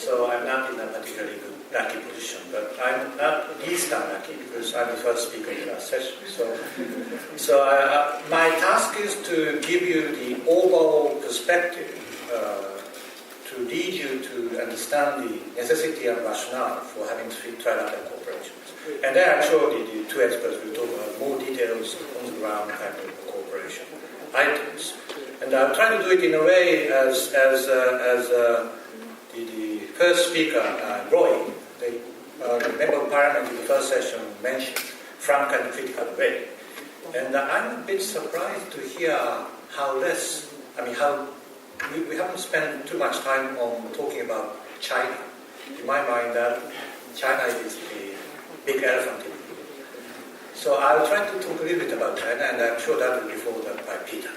So I'm not in a particularly good, lucky position, but I'm not least unlucky because I'm the first speaker in last session. So my task is to give you the overall perspective to lead you to understand the necessity and rationale for having trilateral corporations. And then I'm sure the two experts will talk about more details on the ground kind of cooperation items. And I'm trying to do it in a way as the first speaker, Roy, the member of parliament in the first session mentioned, frank and critical way. And I'm a bit surprised to hear how we haven't spent too much time on talking about China. In my mind, that China is the big elephant in the room. So I'll try to talk a little bit about China, and I'm sure that will be followed up by Peter.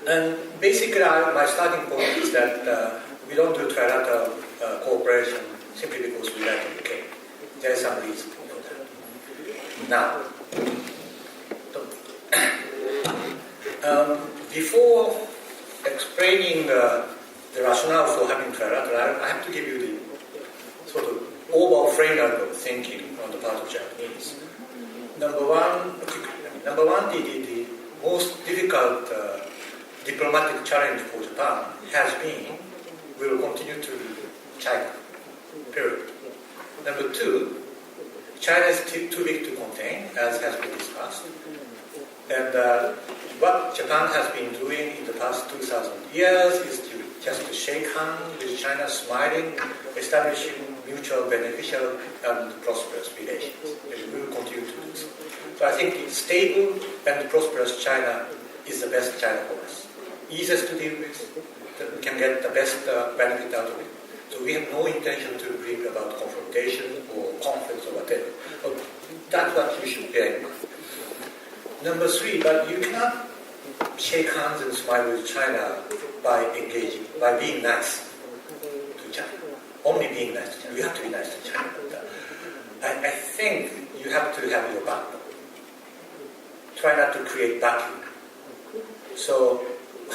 And basically, my starting point is that we don't do trilateral cooperation simply because we like the UK. There is some reason for that. Now, before explaining the rationale for having trilateral, I have to give you the sort of overall framework of thinking on the part of Japanese. Number one, the most difficult diplomatic challenge for Japan has been, will continue to be China, period. Number two, China is too big to contain, as has been discussed. And what Japan has been doing in the past 2,000 years is just to shake hands with China, smiling, establishing mutual beneficial and prosperous relations. And we will continue to do so. So I think the stable and prosperous China is the best China for us. Easiest to deal with, that we can get the best benefit out of it. So we have no intention to bring about confrontation or conflicts or whatever. But that's what you should bear in mind. Number three, but you cannot shake hands and smile with China by being nice to China. Only being nice to China. You have to be nice to China. But, I think you have to have your backbone. Try not to create vacuum. So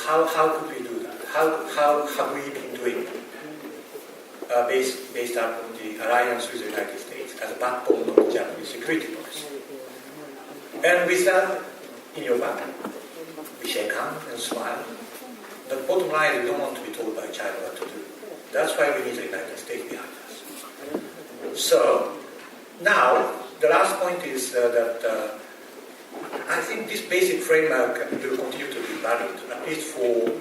how could we do that? How have we been doing it? Based on the alliance with the United States as a backbone of the Japanese security policy. And with that in your back, we shake hands and smile. The bottom line is we don't want to be told by China what to do. That's why we need the United States behind us. So, now, the last point is that I think this basic framework will continue to be valid, at least for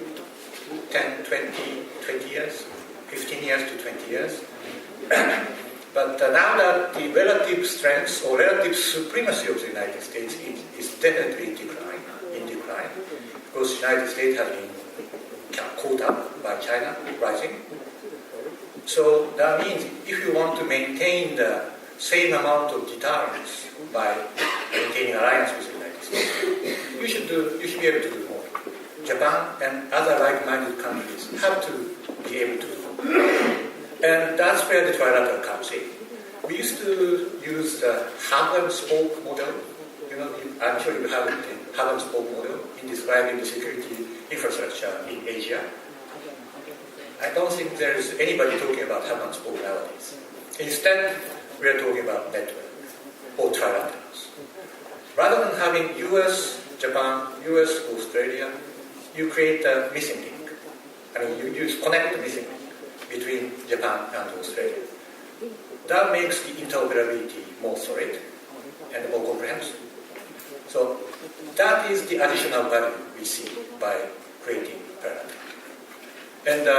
10, 20 years, 15 years to 20 years. But now that the relative strength or relative supremacy of the United States is definitely in decline, because the United States has been caught up by China rising. So that means if you want to maintain the same amount of deterrence by maintaining alliance with the United States, you should be able to do more. Japan and other like-minded countries have to be able to do more. And that's where the trilateral comes in. We used to use the hub and spoke model. I'm sure you have the hub and spoke model in describing the security infrastructure in Asia. I don't think there is anybody talking about hub and spoke nowadays. Instead, we are talking about network or trilaterals. Rather than having US, Japan, US, Australia, you create a missing link. You connect the missing link between Japan and Australia. That makes the interoperability more solid and more comprehensive. So that is the additional value we see by creating trilateral. And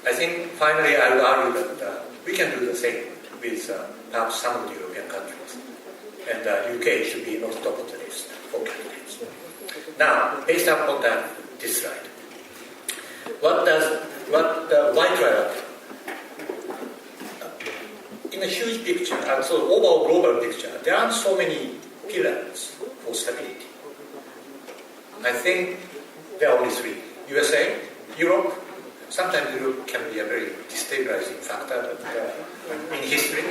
I think finally I would argue that we can do the same with perhaps some of the European countries. And UK should be on the top of the list for candidates. Now, based upon that, this slide. Why trilateral? In a huge picture, and so overall global picture, there aren't so many pillars for stability. I think there are only three. USA, Europe. Sometimes Europe can be a very destabilizing factor in history.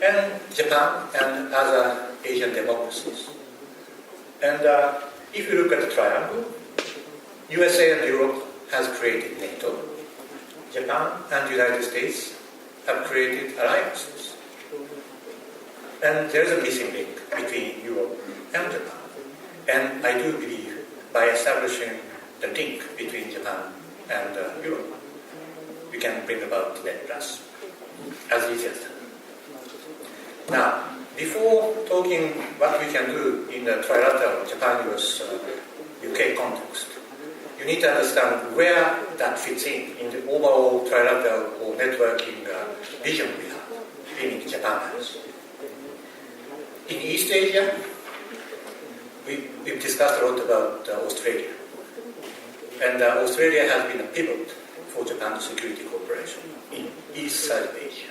And Japan and other Asian democracies. And if you look at the triangle, USA and Europe has created NATO. Japan and the United States have created alliances. And there is a missing link between Europe and Japan. And I do believe by establishing the link between Japan and Europe, we can bring about net plus as easy as that. Now, before talking what we can do in the trilateral Japan-US-UK context, you need to understand where that fits in the overall trilateral or networking vision we have, meaning Japan has. In East Asia, we've discussed a lot about Australia. And Australia has been a pivot for Japan's security cooperation in east side of Asia.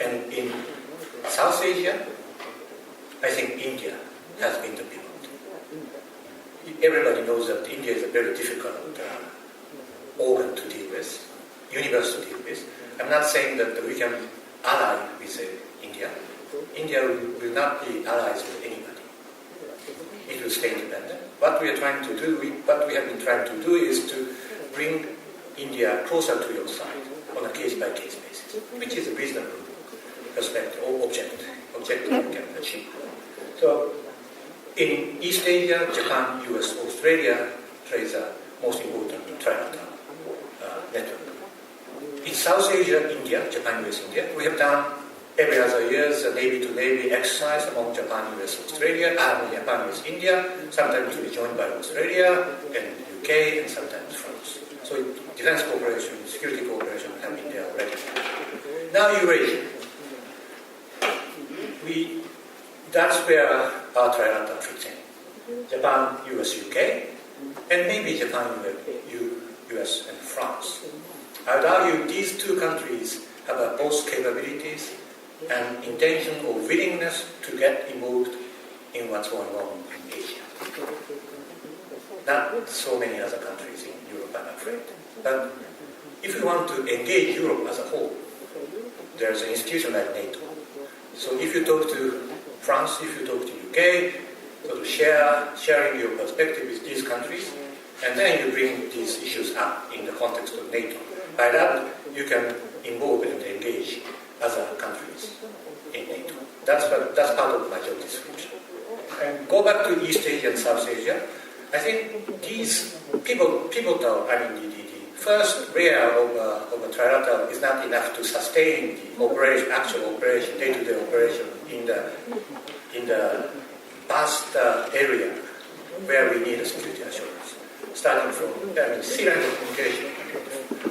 And in South Asia, I think India has been the pivot. Everybody knows that India is a very difficult organ to deal with, universe to deal with. I'm not saying that we can ally with India. India will not be allies with anybody. It will stay independent. What we have been trying to do is to bring India closer to your side on a case-by-case basis, which is a reasonable perspective or objective we can achieve. So, in East Asia, Japan, US, Australia plays a most important trilateral network. In South Asia, India, Japan, US, India, we have done every other year a Navy-to-Navy exercise among Japan, US, Australia, Japan, US, India, sometimes to be joined by Australia and UK, and sometimes France. So defense cooperation, security cooperation have been there already. Now Eurasia. That's where our trilateral fits in. Japan, US, UK, and maybe Japan, US, and France. I would argue these two countries have both capabilities and intention or willingness to get involved in what's going on in Asia. Not so many other countries in Europe, I'm afraid. But if we want to engage Europe as a whole, there's an institution like NATO. So if you talk to France, if you talk to UK, sort of sharing your perspective with these countries, and then you bring these issues up in the context of NATO. By that, you can involve and engage other countries in NATO. That's part of my job description. And go back to East Asia and South Asia. I think these pivotal, the first layer of a trilateral is not enough to sustain the operation, actual operation, day-to-day operation in the vast area where we need a security assurance. Starting from sea line of communication,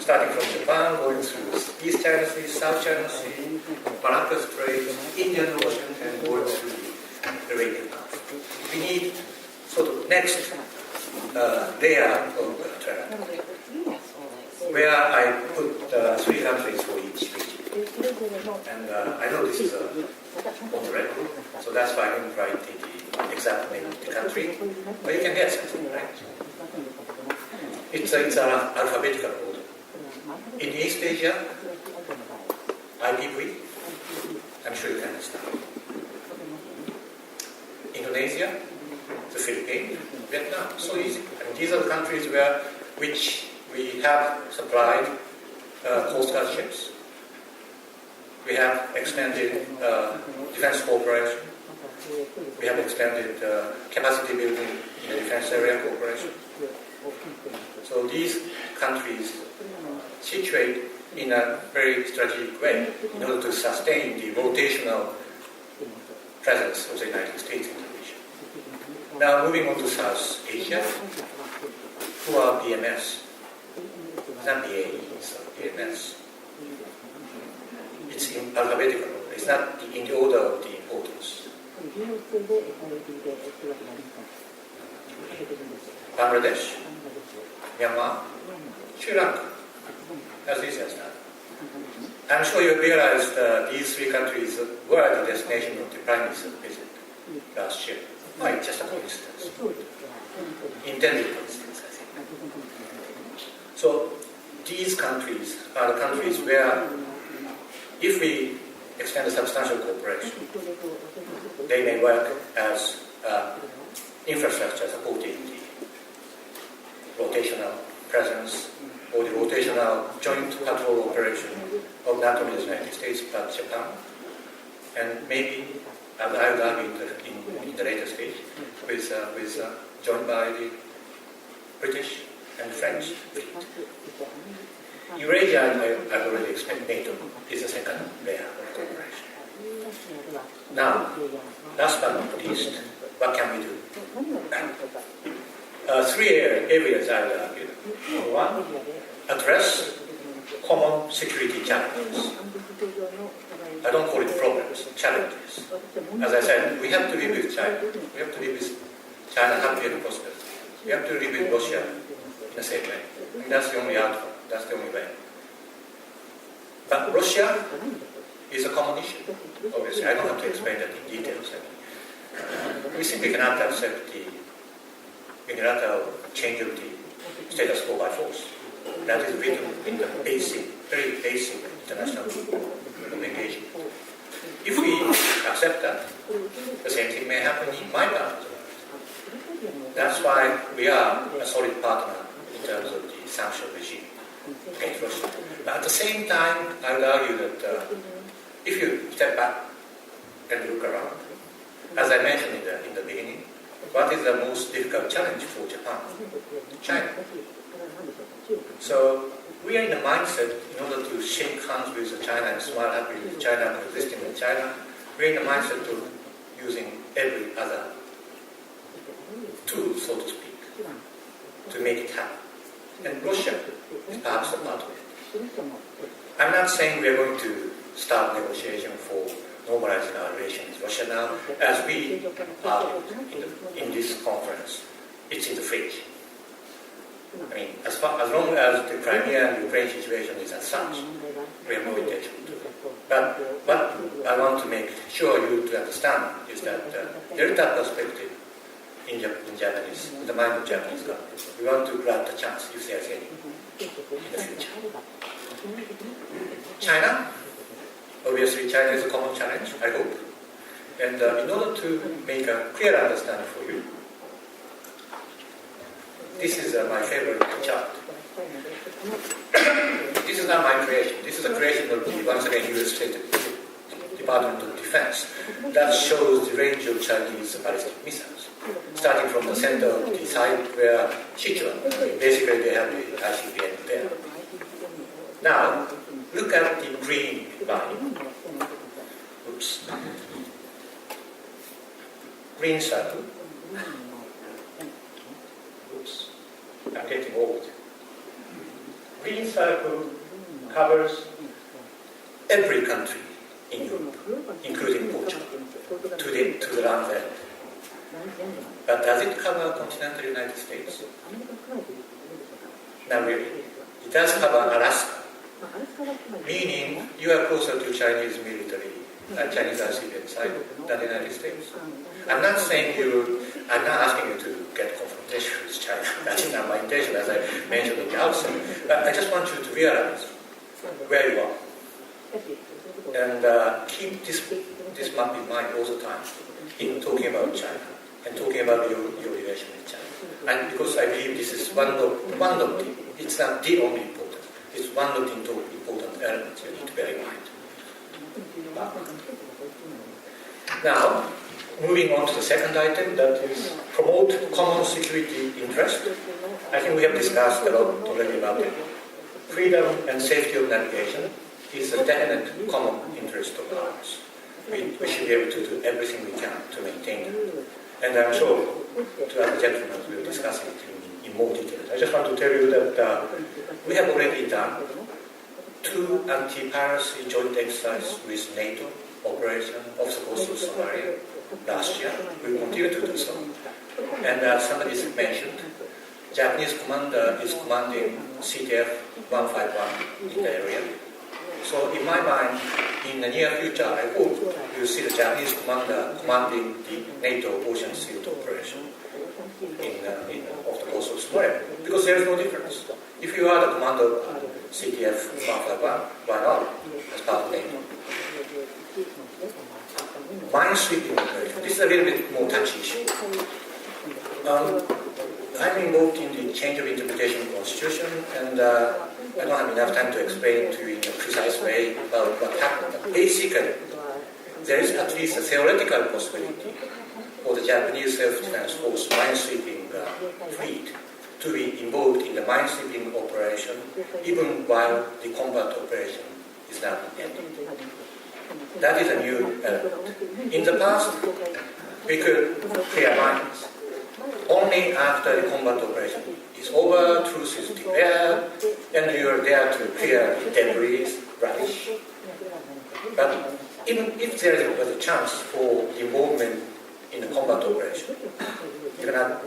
starting from Japan, going through East China Sea, South China Sea, Malacca Strait, Indian Ocean, and going through the Arabian Gulf. We need sort of next layer of trilateral, where I put 3 countries for each region. And I know this is on the record, so that's why I didn't write the exact name of the country, but you can get something, right? It's an alphabetical order. In East Asia, IPV, I'm sure you can understand. Indonesia, the Philippines, Vietnam, so easy. These are the countries which we have supplied Coast Guard ships. We have extended defense cooperation. We have extended capacity building in the defense area cooperation. So these countries situate in a very strategic way in order to sustain the rotational presence of the United States in the region. Now moving on to South Asia, who are BMS. Not BAE, it's BMS. It's in alphabetical order. It's not in the order of the importance. Bangladesh, Myanmar, Sri Lanka, as easy as that. I'm sure you realized these 3 countries were the destination of the Prime Minister's visit last year. Why? Just a coincidence. Intended coincidence, I think. So these countries are the countries where, if we extend a substantial cooperation, they may work as infrastructure supporting the rotational presence or the rotational now joint patrol operation of not only the United States but Japan, and maybe I would argue in the later stage with joined by the British and French fleet. Eurasia, I've already explained, NATO is the second layer of cooperation. Now, last but not least, what can we do? Three areas I would argue. One, address common security challenges. I don't call it problems, challenges. As I said, we have to live with China. We have to live with China happy and prosperous. We have to live with Russia in the same way. And that's the only outcome. That's the only way. But Russia is a common issue. Obviously, I don't have to explain that in details. We simply cannot accept the unilateral change of the status quo by force. That is written in the very basic international rule of engagement. If we accept that, the same thing may happen in my part of the world. That's why we are a solid partner in terms of the sanction regime against Russia. But at the same time, I would argue that if you step back and look around, as I mentioned in the beginning, what is the most difficult challenge for Japan? China. So we are in the mindset, in order to shake hands with China and smile happily with China and existing with China, we are in the mindset of using every other tool, so to speak, to make it happen. And Russia is perhaps a part of it. I'm not saying we are going to start negotiation for normalizing our relations with Russia now. As we argued in this conference, it's in the fridge. I mean, as long as the Crimea and Ukraine situation is as such, we have no intention to do it. But what I want to make sure you to understand is that there is that perspective in Japanese, in the mind of Japanese government. We want to grab the chance, if there's any, in the future. China, obviously China is a common challenge, I hope. And in order to make a clear understanding for you, this is my favorite chart. This is not my creation. This is a creation of the, once again, US State Department of Defense. That shows the range of Chinese ballistic missiles, starting from the center of the side where Sichuan, basically they have the ICBM there. Now, look at the green line. Oops. Green circle. Oops. I'm getting old. Green circle covers every country in Europe, including Portugal, to the land end. But does it cover continental United States? Not really. It does cover Alaska, meaning you are closer to Chinese military, Chinese ICBM side than the United States. I'm not asking you to get confrontation with China. That is not my intention, as I mentioned at the outset. But I just want you to realize where you are. And keep this map in mind all the time in talking about China and talking about your relation with China. And because I believe this is one of the, it's not the only important, it's one of the important elements you need to bear in mind. Now, moving on to the second item, that is promote common security interest. I think we have discussed a lot already about it. Freedom and safety of navigation is a definite common interest of ours. We should be able to do everything we can to maintain it. And I'm sure two other gentlemen will discuss it in more detail. I just want to tell you that we have already done 2 anti-piracy joint exercises with NATO operation off the coast of Somalia last year. We will continue to do so. And as somebody mentioned, Japanese commander is commanding CTF-151 in the area. So in my mind, in the near future, I hope you'll see the Japanese commander commanding the NATO Ocean Shield operation off the coast of Somalia. Because there is no difference. If you are the commander of CTF-151, why not? As part of NATO. Minesweeping operation. This is a little bit more touchy issue. I'm involved in the change of interpretation of the Constitution, and I don't have enough time to explain to you in a precise way about what happened. But basically, there is at least a theoretical possibility for the Japanese self-defense force minesweeping fleet to be involved in the minesweeping operation even while the combat operation is not ended. That is a new element. In the past, we could clear mines only after the combat operation is over, truth is declared, and you are there to clear the debris, rubbish. But even if there was a chance for involvement in the combat operation, you cannot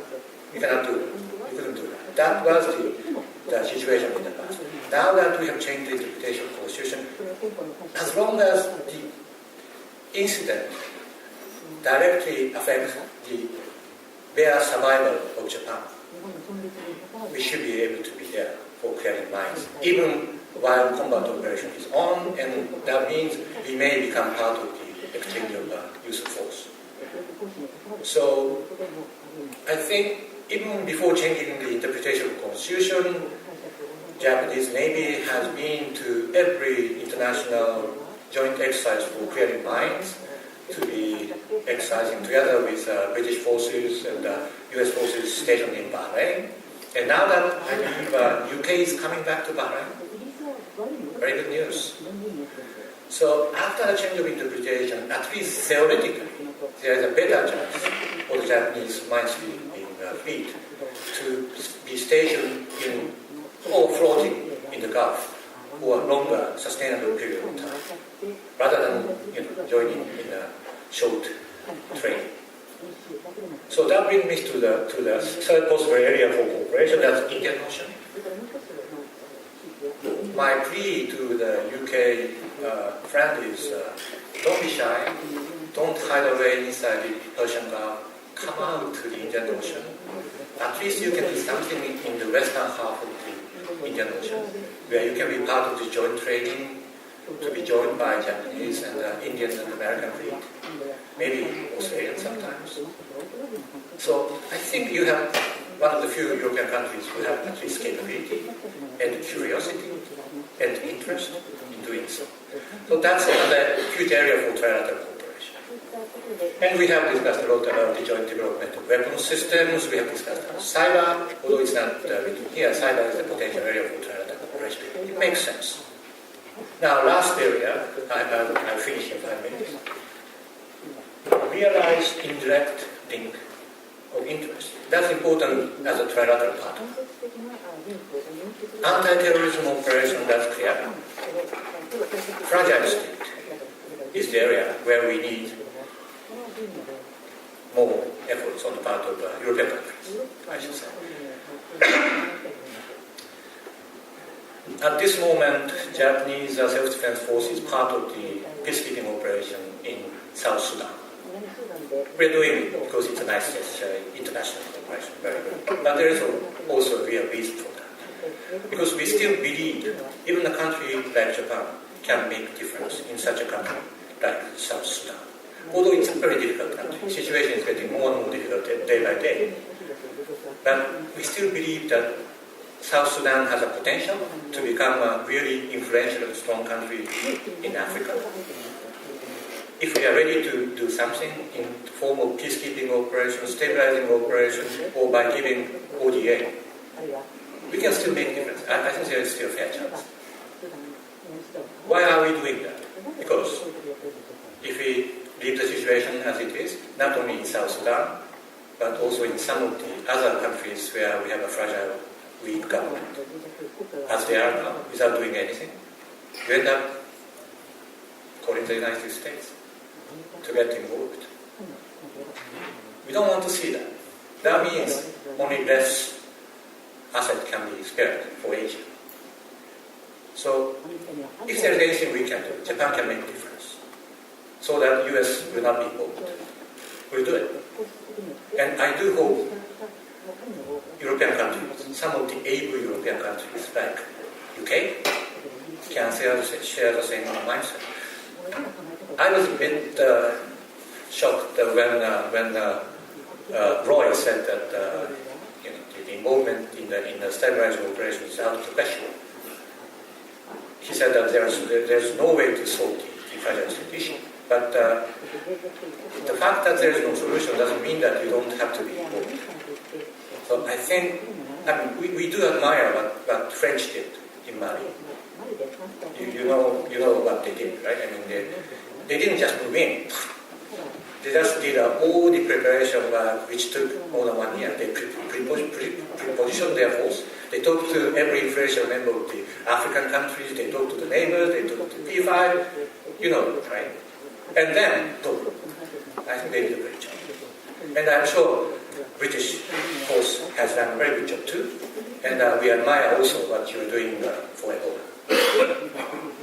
do it. You couldn't do that. That was the situation in the past. Now that we have changed the interpretation of the Constitution, as long as the incident directly affects the bare survival of Japan, we should be able to be there for clearing mines, even while combat operation is on, and that means we may become part of the exchange of use of force. So I think even before changing the interpretation of the Constitution, Japanese Navy has been to every international joint exercise for clearing mines, to be exercising together with British forces and US forces stationed in Bahrain. And now that I believe UK is coming back to Bahrain, very good news. So after the change of interpretation, at least theoretically, there is a better chance for the Japanese minesweeping fleet to be stationed in or floating in the Gulf for a longer, sustainable period of time, rather than joining in a short training. So that brings me to the third possible area for cooperation, that's Indian Ocean. My plea to the UK friend is don't be shy, don't hide away inside the Persian Gulf, come out to the Indian Ocean. At least you can do something in the western half of the Indian Ocean, where you can be part of the joint training, to be joined by Japanese and Indian and American fleet, maybe Australian sometimes. So I think you have one of the few European countries who have at least capability and curiosity and interest in doing so. So that's another huge area for trilateral cooperation. And we have discussed a lot about the joint development of weapon systems. We have discussed about cyber, although it's not written here. Cyber is a potential area for trilateral cooperation. It makes sense. Now, last area, I'll finish in 5 minutes. Realize indirect link of interest. That's important as a trilateral partner. Anti-terrorism operation, that's clear. Fragile state is the area where we need more efforts on the part of European countries, I should say. At this moment, Japanese self-defense force is part of the peacekeeping operation in South Sudan. We're doing it because it's a nice international operation, very good. But there is also a real reason for that. Because we still believe even a country like Japan can make a difference in such a country like South Sudan. Although it's a very difficult country, the situation is getting more and more difficult day by day. But we still believe that South Sudan has a potential to become a really influential and strong country in Africa. If we are ready to do something in the form of peacekeeping operation, stabilizing operation, or by giving ODA, we can still make a difference. I think there is still a fair chance. Why are we doing that? Because if we leave the situation as it is, not only in South Sudan, but also in some of the other countries where we have a fragile, weak government, as they are now, without doing anything, you end up calling the United States to get involved. We don't want to see that. That means only less asset can be spared for Asia. So, if there is anything we can do, Japan can make a difference, so that US will not be involved. We'll do it. And I do hope European countries, some of the able European countries like UK, can share the same mindset. I was a bit shocked when Roy said that involvement in the stabilizing operation is out of the question. He said that there's no way to solve the fragile state issue. But the fact that there is no solution doesn't mean that you don't have to be involved. So I think, we do admire what French did in Mali. You know what they did, right? I mean, they didn't just move in. They just did all the preparation which took more than 1 year. They pre-positioned their force. They talked to every influential member of the African countries. They talked to the neighbors. They talked to P5. Right? And then, I think they did a great job. And I'm sure British force has done a very good job too. And we admire also what you're doing for Ebola.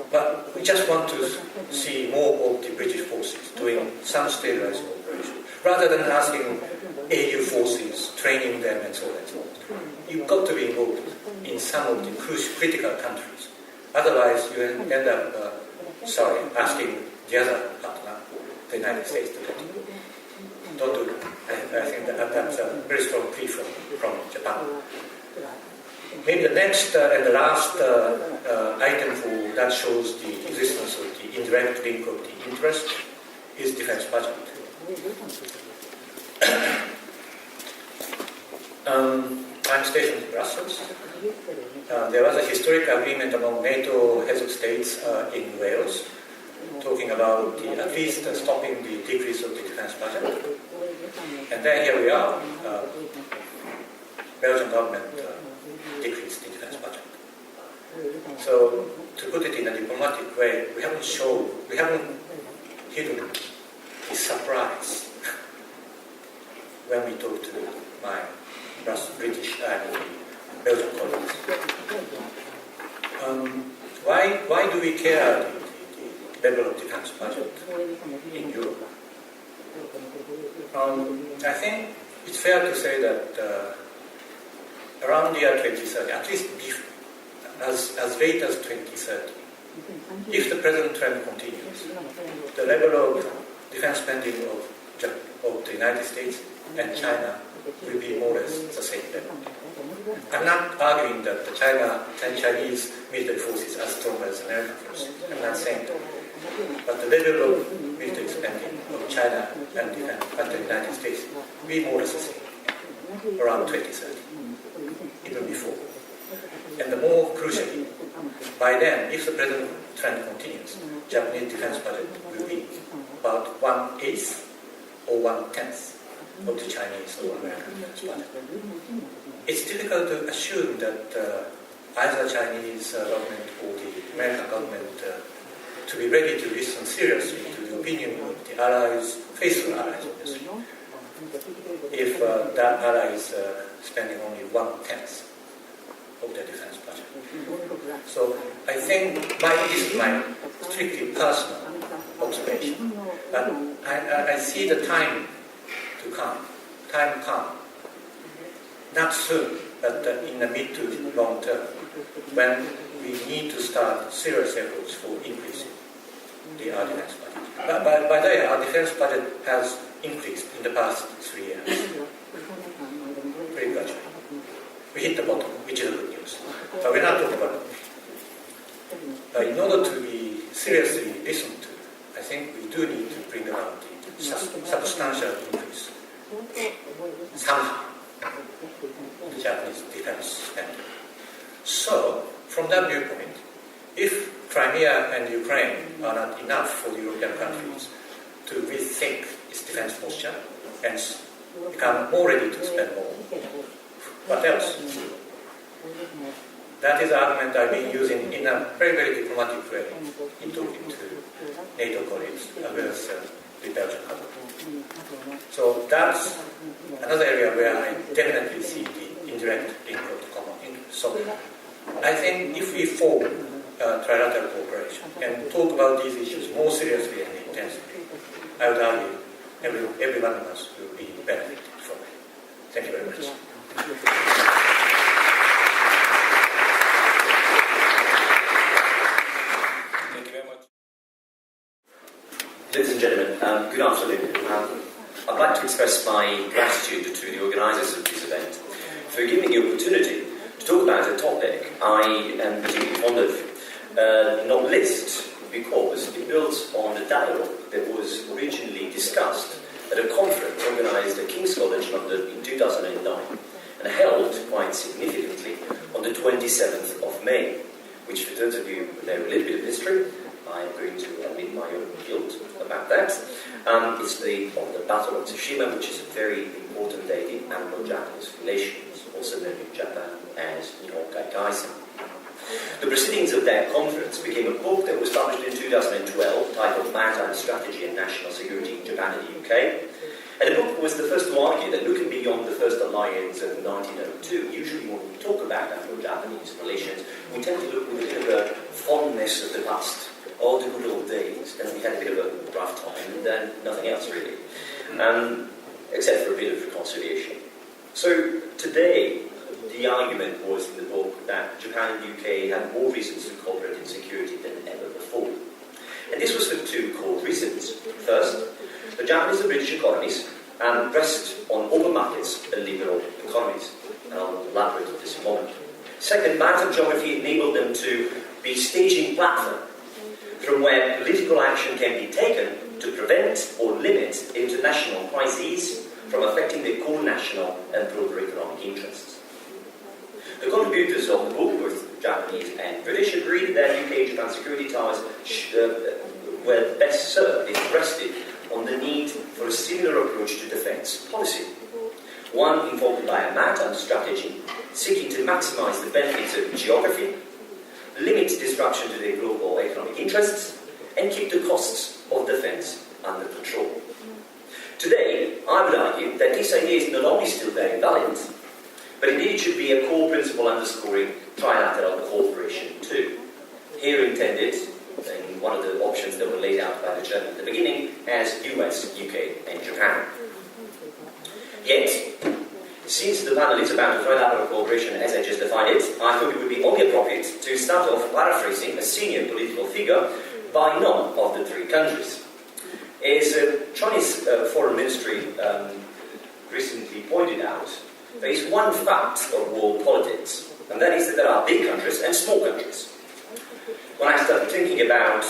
But we just want to see more of the British forces doing some stabilizing operation, rather than asking AU forces, training them and so on and so on. You've got to be involved in some of the critical countries. Otherwise, you end up, asking the other partner, the United States, to get involved. Don't do that. I think that's a very strong plea from Japan. Maybe the next and the last item that shows the existence of the indirect link of the interest is defense budget. I'm stationed in Brussels. There was a historic agreement among NATO heads of states in Wales, talking about at least stopping the decrease of the defense budget. And then here we are, Belgian government decreased the defense budget. So, to put it in a diplomatic way, we haven't hidden the surprise when we talk to my British and Belgian colleagues. Why do we care the level of defense budget in Europe? I think it's fair to say that around the year 2030, at least as late as 2030, if the present trend continues, the level of defense spending of the United States and China will be more or less the same level. I'm not arguing that the Chinese military forces are strong as American forces. I'm not saying that. But the level of military spending of China and the United States will be more or less the same, around 2030, even before. And the more crucially, by then, if the present trend continues, Japanese defense budget will be about 1/8 or 1/10 of the Chinese or American defense budget. It's difficult to assume that either Chinese government or the American government to be ready to listen seriously to the opinion of the allies, faithful allies, obviously, if that ally is spending only 1/10 of their defense budget. So I think this is my strictly personal observation, but I see the time to come, not soon, but in the mid to long term, when we need to start serious efforts for increasing our defense budget. By the way, our defense budget has increased in the past 3 years, very gradually. We hit the bottom, which is good news. But we're not talking about it. In order to be seriously listened to, I think we do need to bring about the substantial increase somehow the Japanese defense spending. So, from that viewpoint, if Crimea and Ukraine are not enough for the European countries to rethink its defense posture and become more ready to spend more, what else? That is the argument I've been using in a very, very diplomatic way in talking to NATO colleagues as well as the Belgian government. So that's another area where I definitely see the indirect link of the common interest. So I think if we form trilateral cooperation and talk about these issues more seriously and intensively, I would argue every one of us will be benefited from it. Thank you very much. Thank you very much. Ladies and gentlemen, good afternoon. I'd like to express my gratitude to the organisers of this event for giving me the opportunity to talk about a topic I am particularly fond of, not least because it builds on a dialogue that was originally discussed at a conference organised at King's College London in 2009 and held quite significantly on the 27th of May, which for those of you who know a little bit of history, I'm going to admit my own guilt about that. It's the Battle of Tsushima, which is a very important day in Anglo-Japanese relations, also known in Japan as Nihonkai Kaisen. The proceedings of that conference became a book that was published in 2012 titled Maritime Strategy and National Security in Japan and the UK. And the book was the first to argue that looking beyond the first alliance of 1902, usually when we talk about Anglo-Japanese relations, we tend to look with a bit of a fondness of the past, all the good old days, and we had a bit of a rough time, and then nothing else really, except for a bit of reconciliation. So today, the argument was in the book that Japan and the UK had more reasons to cooperate in security than ever before. And this was for two core reasons. First, the Japanese and British economies rest on open markets and liberal economies. And I'll elaborate on this in a moment. Second, maritime geography enabled them to be staging platform from where political action can be taken to prevent or limit international crises from affecting their core national and broader economic interests. The contributors of the book, both Japanese and British, agreed that UK-Japan security ties were best served if rested on the need for a similar approach to defence policy. One informed by a maritime strategy seeking to maximise the benefits of geography, limit disruption to their global economic interests, and keep the costs of defence under control. Today, I would argue that this idea is not only still very valid, but indeed it should be a core principle underscoring trilateral cooperation too. Here intended, in one of the options that were laid out by the Chairman at the beginning, as US, UK and Japan. Yet, since the panel is about trilateral cooperation as I just defined it, I thought it would be only appropriate to start off paraphrasing a senior political figure by none of the three countries. As Chinese Foreign Ministry recently pointed out, there is one fact of world politics, and that is that there are big countries and small countries. When I started thinking about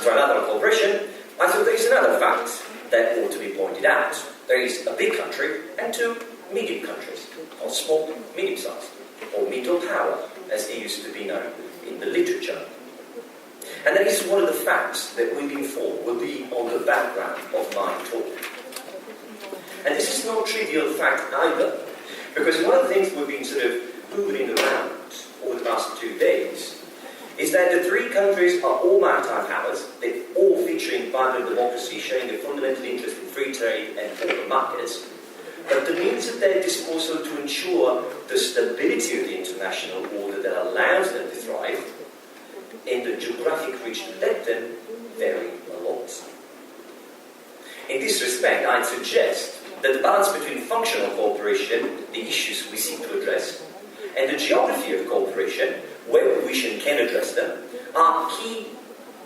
trilateral cooperation, I thought there is another fact that ought to be pointed out. There is a big country and two medium countries, or small, medium-sized, or middle power, as they used to be known in the literature. And that is one of the facts that we've informed will be on the background of my talk. And this is not a trivial fact either, because one of the things we've been sort of moving around over the past 2 days is that the three countries are all maritime powers, they're all featuring vibrant democracy, sharing a fundamental interest in free trade and open markets, but the means at their disposal to ensure the stability of the international order that allows them to thrive and the geographic reach to let them vary a lot. In this respect, I'd suggest that the balance between functional cooperation, the issues we seek to address, and the geography of cooperation, where we wish and can address them, are key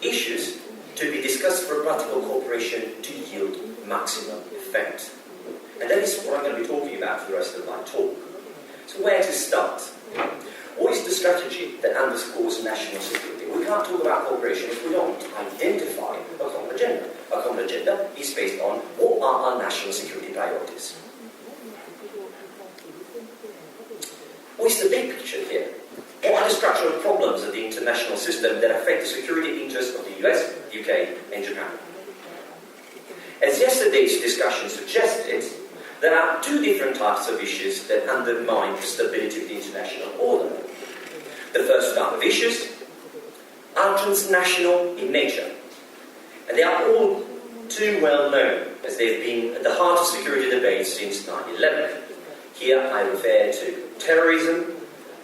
issues to be discussed for practical cooperation to yield maximum effect. And that is what I'm going to be talking about for the rest of my talk. So where to start? What is the strategy that underscores national security? We can't talk about cooperation if we don't identify a common agenda. A common agenda is based on what are our national security priorities. What is the big picture here? What are the structural problems of the international system that affect the security interests of the US, UK and Japan? As yesterday's discussion suggested, there are two different types of issues that undermine the stability of the international order. The first type of issues are transnational in nature, and they are all too well known as they've been at the heart of security debates since 9/11. Here I refer to terrorism,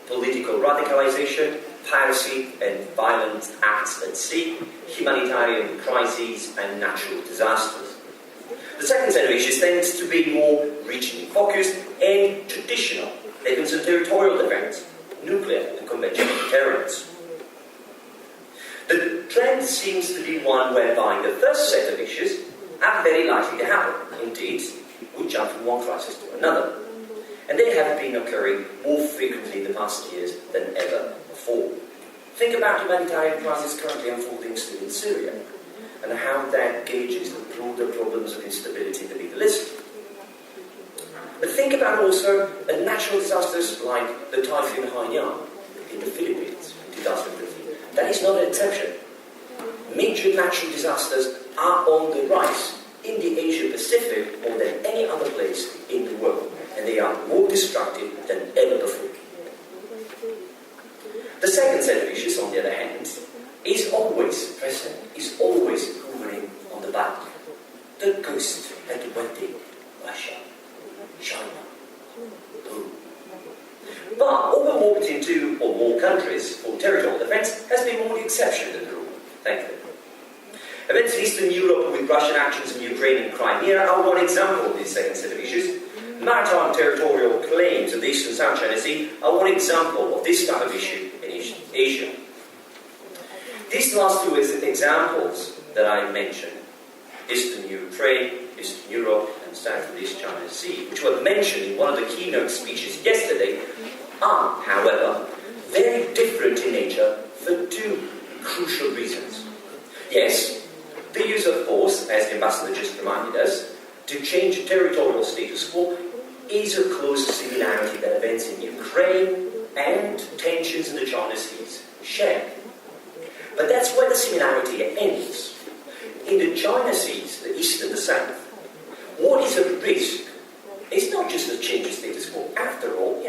political radicalization, piracy and violent acts at sea, humanitarian crises and natural disasters. The second set of issues tends to be more regionally focused and traditional. They concern territorial defence, nuclear and conventional deterrence. The trend seems to be one whereby the first set of issues are very likely to happen. Indeed, we jump from one crisis to another. And they have been occurring more frequently in the past years than ever before. Think about humanitarian crisis currently unfolding still in Syria, and how that gauges the broader problems of instability in the Middle East. But think about also natural disasters like the Typhoon Haiyan in the Philippines in 2015. That is not an exception. Major natural disasters are on the rise in the Asia-Pacific more than any other place in the world, and they are more destructive than ever before. The second set of issues, on the other hand, is always present, is always hovering on the back. The ghost that went in Russia, China, boom. But overwalking two or more countries for territorial defence has been more the exception than the rule, thankfully. Events in Eastern Europe with Russian actions in Ukraine and Crimea are one example of this second set of issues. Maritime territorial claims of the Eastern South China Sea are one example of this type of issue in Asia. These last two examples that I mentioned, Eastern Ukraine, Eastern Europe, and South and East China Sea, which were mentioned in one of the keynote speeches yesterday, are, however, very different in nature for two crucial reasons. Yes, the use of force, as the ambassador just reminded us, to change territorial status quo is a close similarity that events in Ukraine and tensions in the China Seas share. But that's where the similarity ends. In the China Seas, the East and the South, what is at risk is not just a change of status quo. After all,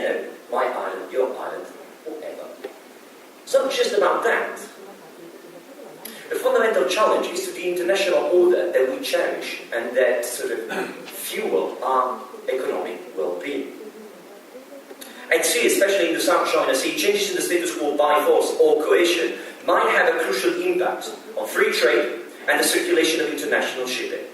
my island, your island, whatever. It's not just about that. The fundamental challenge is to the international order that we cherish and that sort of fuel our economic well-being. At sea, especially in the South China Sea, changes in the status quo by force or coercion might have a crucial impact on free trade and the circulation of international shipping.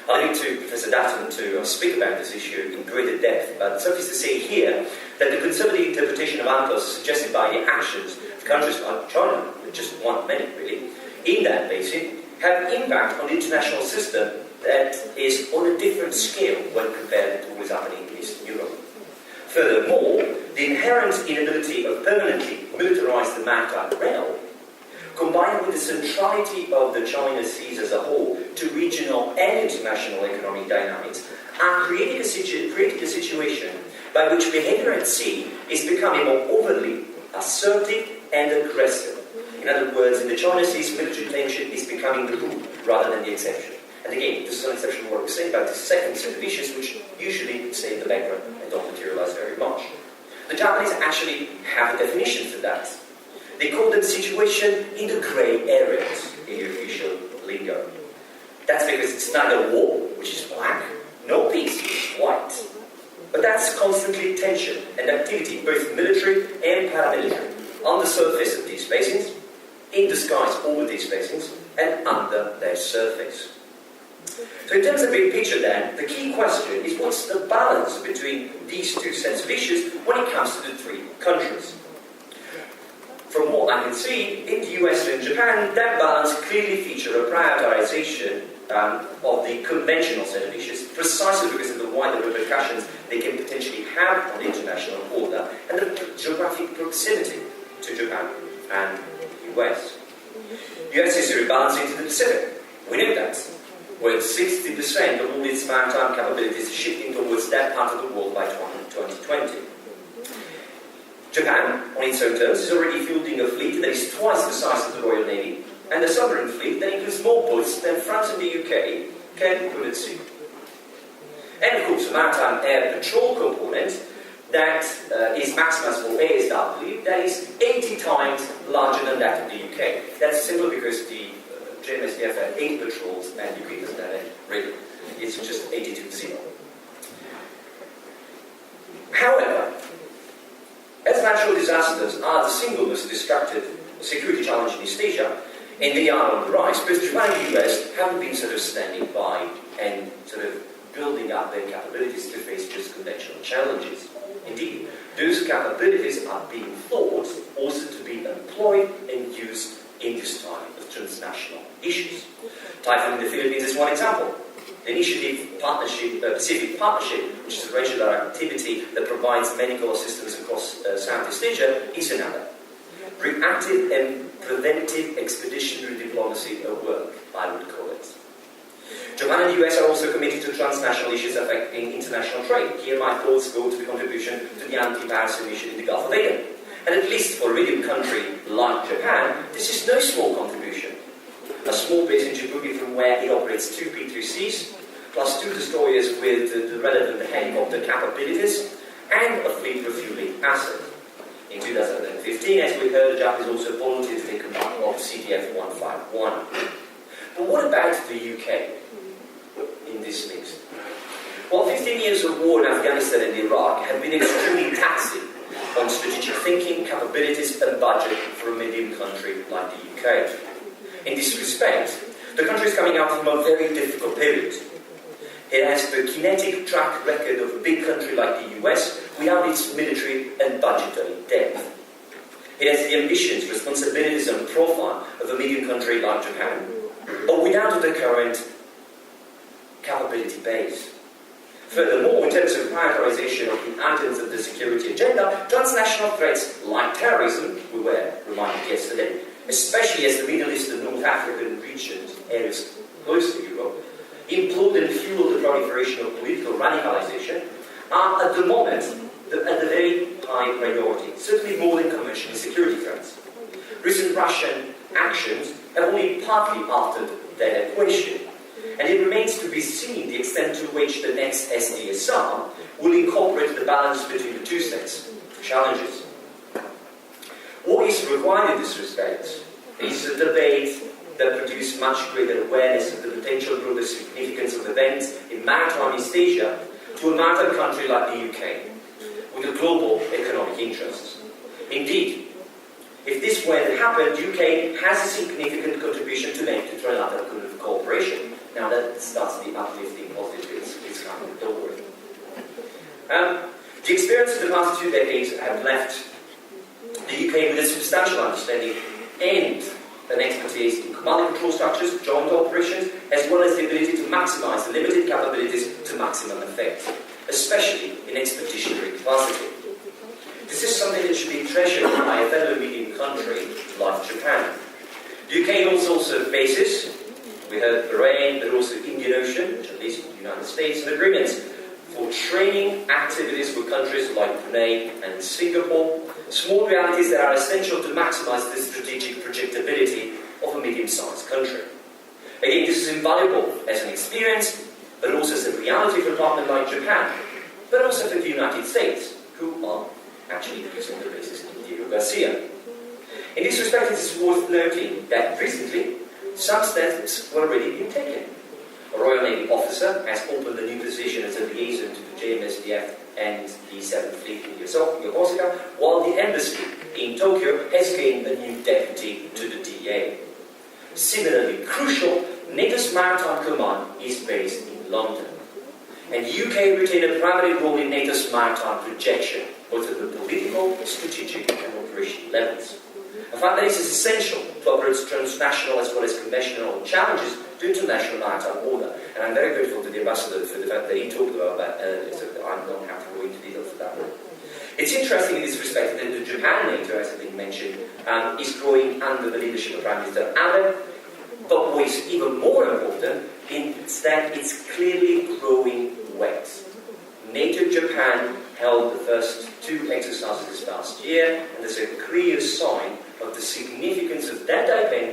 I leave to Professor Datton to speak about this issue in greater depth, but suffice to say here that the conservative interpretation of UNCLOS suggested by the actions of countries like China, just one of many really, in that basin, have impact on the international system that is on a different scale when compared to what is happening in Eastern Europe. Furthermore, the inherent inability of permanently militarize the maritime realm, combined with the centrality of the China Seas as a whole to regional and international economic dynamics, are creating a situation by which behavior at sea is becoming more overtly assertive and aggressive. In other words, in the China Seas, military tension is becoming the rule rather than the exception. And again, this is an exception to what we're saying about the second set of issues, which usually stay in the background and don't materialize very much. The Japanese actually have a definition for that. They call them situation in the grey areas in the official lingo. That's because it's neither war, which is black, nor peace, which is white. But that's constantly tension and activity, both military and paramilitary, on the surface of these basins, in the skies over these basins, and under their surface. So in terms of big picture then, the key question is what's the balance between these two sets of issues when it comes to the three countries? From what I can see, in the US and Japan, that balance clearly features a prioritization of the conventional set of issues, precisely because of the wider repercussions they can potentially have on the international order and the geographic proximity to Japan and the US. The US is rebalancing to the Pacific. We know that, with 60% of all its maritime capabilities shifting towards that part of the world by 2020. Japan, on its own terms, is already fielding a fleet that is twice the size of the Royal Navy, and a submarine fleet that includes more boats than France and the UK can put at sea. And of course, a maritime air patrol component that is maximised for ASW, that is 80 times larger than that of the UK. That's simply because the JMSDF had 8 patrols and UK doesn't have any, really. It's just 80 to 0. However, as natural disasters are the single most destructive security challenge in East Asia, and they are on the rise, both Japan and the US haven't been sort of standing by and sort of building up their capabilities to face just conventional challenges. Indeed, those capabilities are being thought also to be employed and used in this type of transnational issues. Typhoon in the Philippines is one example. The initiative Pacific Partnership which is a regional activity that provides medical assistance across Southeast Asia, is another. Reactive and preventive expeditionary diplomacy at work, I would call it. Japan and the US are also committed to transnational issues affecting international trade. Here my thoughts go to the contribution to the anti-Paracel issue in the Gulf of Aden. And at least for a medium country like Japan, this is no small contribution. A small base in Djibouti from where it operates 2 P3Cs, plus 2 destroyers with the relevant helicopter capabilities, and a fleet refueling asset. In 2015, as we heard, the Japanese also volunteered to take command of CDF-151. But what about the UK in this mix? Well, 15 years of war in Afghanistan and Iraq have been extremely taxing on strategic thinking, capabilities and budget for a medium country like the UK. In this respect, the country is coming out from a very difficult period. It has the kinetic track record of a big country like the US without its military and budgetary depth. It has the ambitions, responsibilities and profile of a medium country like Japan, but without the current capability base. Furthermore, in terms of prioritization of the items of the security agenda, transnational threats like terrorism, we were reminded yesterday, especially as the Middle East and North African regions, areas close to Europe, implode and fuel the proliferation of political radicalization, are at the moment at the very high priority, certainly more than conventional security threats. Recent Russian actions have only partly altered that equation, and it remains to be seen the extent to which the next SDSR will incorporate the balance between the two sets of challenges. What is required in this respect is a debate that produces much greater awareness of the potential broader significance of events in maritime East Asia to a maritime country like the UK, with a global economic interests. Indeed, if this were to happen, the UK has a significant contribution to make to Trilateral cooperation. Now that starts the uplifting positives, it's coming, don't worry. The experience of the past 2 decades have left the UK with a substantial understanding and an expertise in command and control structures, joint operations, as well as the ability to maximize the limited capabilities to maximum effect, especially in expeditionary capacity. This is something that should be treasured by a fellow medium country like Japan. The UK also bases, we heard Bahrain, but also Indian Ocean, which at least the United States, and agreements for training activities with countries like Brunei and Singapore, small realities that are essential to maximize the strategic projectability of a medium-sized country. Again, this is invaluable as an experience, but also as a reality for a partner like Japan, but also for the United States, who are actually using the basis in Diego Garcia. In this respect, it is worth noting that recently, some steps were already being taken. A Royal Navy officer has opened a new position as a liaison to the JMSDF and the 7th Fleet in Yokosuka, while the embassy in Tokyo has gained a new deputy to the DA. Similarly crucial, NATO's Maritime Command is based in London, and the UK retained a primary role in NATO's maritime projection, both at the political, strategic and operational levels. I find that it is essential to approach transnational as well as conventional challenges to international maritime order, and I'm very grateful to the Ambassador for the fact that he talked about that earlier, so I don't have to go into details of that. It's interesting in this respect that the Japan NATO, as has been mentioned, is growing under the leadership of Prime Minister Abe, but what is even more important is that it's clearly growing wet. NATO-Japan held the first 2 exercises this past year, and there's a clear sign of the significance of that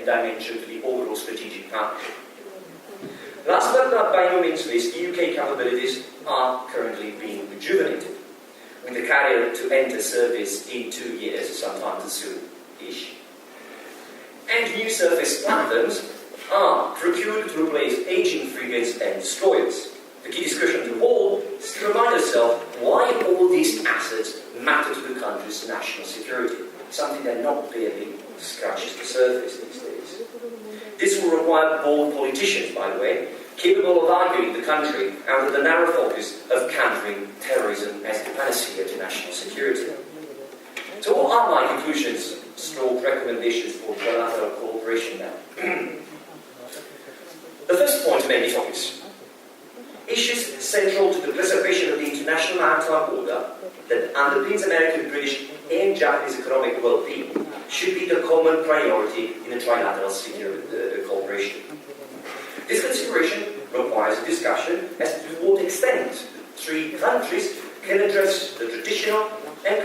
dimension to the overall strategic partnership. Last but not by no means least, the UK capabilities are currently being rejuvenated, with the carrier to enter service in 2 years, sometime soon-ish. And new surface platforms are procured to replace aging frigates and destroyers. The key discussion to hold is to remind ourselves why all these assets matter to the country's national security, something that not barely scratches the surface these days. This will require bold politicians, by the way, capable of arguing the country under the narrow focus of countering terrorism as the panacea to national security. So what are my conclusions, stroke recommendations for bilateral cooperation now? The first point to make is obvious. Issues central to the preservation of the underpins American, British and Japanese economic well-being should be the common priority in a trilateral cooperation. This consideration requires a discussion as to what extent the three countries can address the transnational and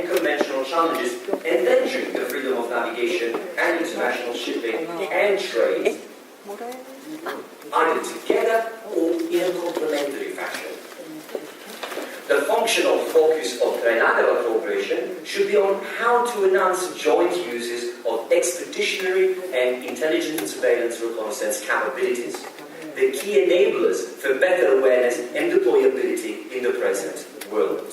conventional challenges endangering the freedom of navigation and international shipping and trade, either together or in a complementary fashion. The functional focus of trilateral cooperation should be on how to enhance joint uses of expeditionary and intelligence and surveillance reconnaissance capabilities, the key enablers for better awareness and deployability in the present world.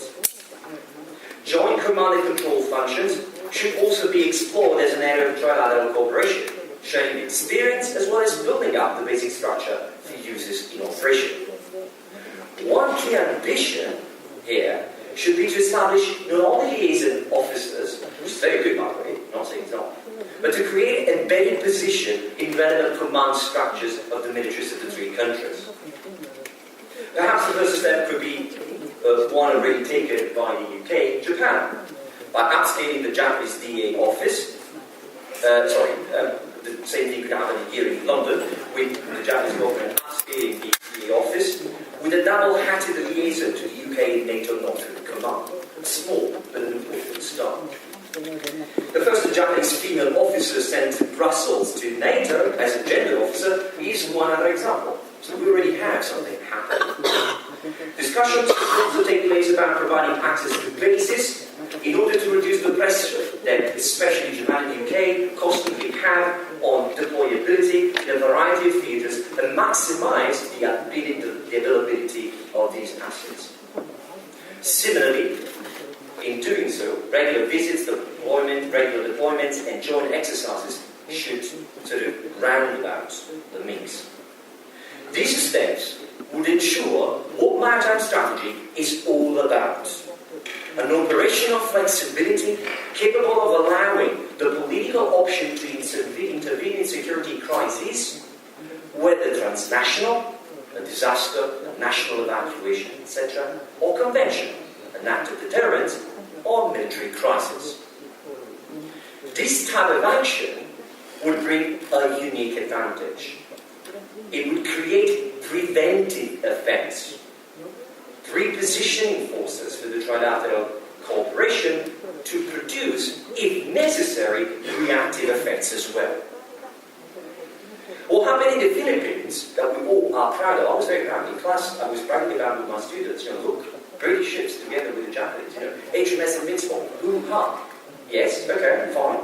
Joint command and control functions should also be explored as an area of trilateral cooperation, sharing experience as well as building up the basic structure for uses in operation. One key ambition here should be to establish not only liaison officers, which is very good by the way, not saying it's not, but to create an embedded position in relevant command structures of the militaries of the three countries. Perhaps the first step could be one already taken by the UK, Japan, by upscaling the Japanese DA office. The same thing could happen here in London with the Japanese government upscaling the DA office with a double-hatted liaison to the UK NATO Northern Command. A small but an important start. The first Japanese female officer sent to Brussels to NATO as a gender officer is one other example. So we already have something happening. Discussions also take place about providing access to bases in order to reduce the pressure that especially Japan and UK constantly have on deployability in a variety of theatres and maximise the availability of these assets. Similarly, in doing so, regular visits, regular deployments and joint exercises should sort of round about the mix. These steps would ensure what maritime strategy is all about. An operational flexibility capable of allowing the political option to intervene in security crises, whether transnational, a disaster, a national evacuation, etc., or conventional, an act of deterrence, or military crisis. This type of action would bring a unique advantage. It would create preventive effects, prepositioning forces for the trilateral cooperation to produce, if necessary, reactive effects as well. What happened in the Philippines that we all are proud of, I was very proud in class, I was bragging about with my students, look, British ships together with the Japanese, HMS Invincible, hoo-ha. Yes, okay, fine.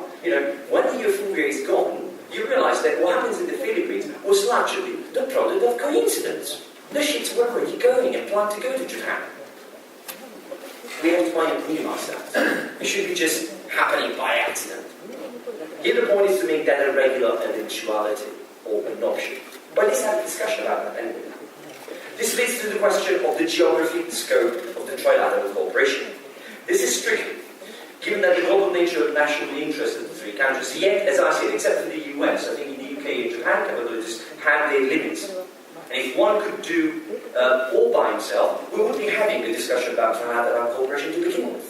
When the euphoria is gone, you realise that what happens in the Philippines was largely the product of coincidence. The ships were already going and planned to go to Japan. We have to try and minimise that. It should be just happening by accident. Here the point is to make that a regular eventuality or an option. But let's have a discussion about that anyway. This leads to the question of the geography, the scope of the trilateral cooperation. This is tricky, given that the global nature of national interest of the three countries, yet, as I said, except for the US, I think in the UK and Japan capabilities have their limits. And if one could do all by himself, we would be having a discussion about trilateral cooperation to begin with.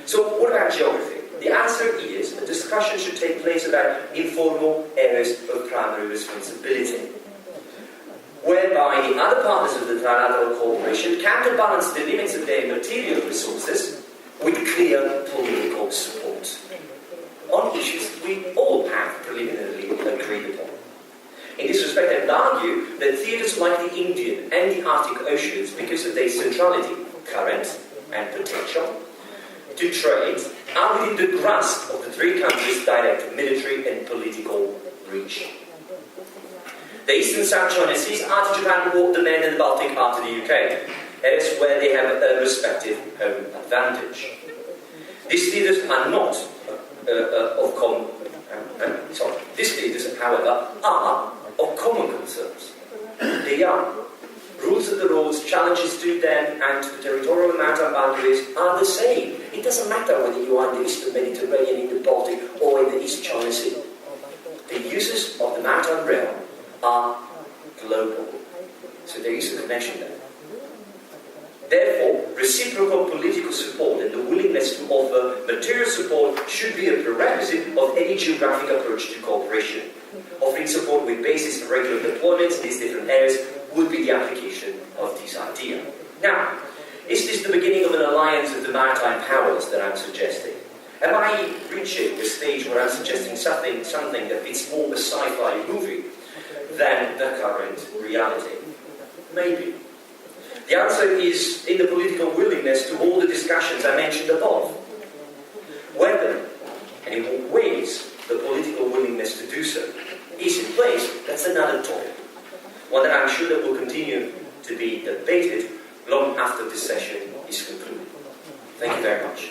So what about geography? The answer is a discussion should take place about informal areas of primary responsibility, whereby the other partners of the trilateral cooperation counterbalance the limits of their material resources with clear political support on issues we all have preliminarily agreed upon. In this respect, I would argue that theatres like the Indian and the Arctic Oceans, because of their centrality, current and potential, to trade, are within the grasp of the three countries' direct military and political reach. The East and South China Seas are to Japan what the Med and the Baltic are to the UK, areas where they have a respective home advantage. These theatres are not of common. These theatres, however, are of common concerns. They are. Rules of the roads, challenges to them and to the territorial and maritime boundaries are the same. It doesn't matter whether you are in the Eastern Mediterranean, in the Baltic, or in the East China Sea. The uses of the maritime realm are global. So there is a connection there. Therefore, reciprocal political support and the willingness to offer material support should be a prerequisite of any geographic approach to cooperation. Offering support with basis for regular deployments in these different areas would be the application of this idea. Now, is this the beginning of an alliance of the maritime powers that I'm suggesting? Am I reaching the stage where I'm suggesting something that fits more a sci-fi movie than the current reality? Maybe. The answer is in the political willingness to hold the discussions I mentioned above. Whether, and in what ways, the political willingness to do so is in place, that's another topic. One that I'm sure that will continue to be debated long after this session is concluded. Thank you very much.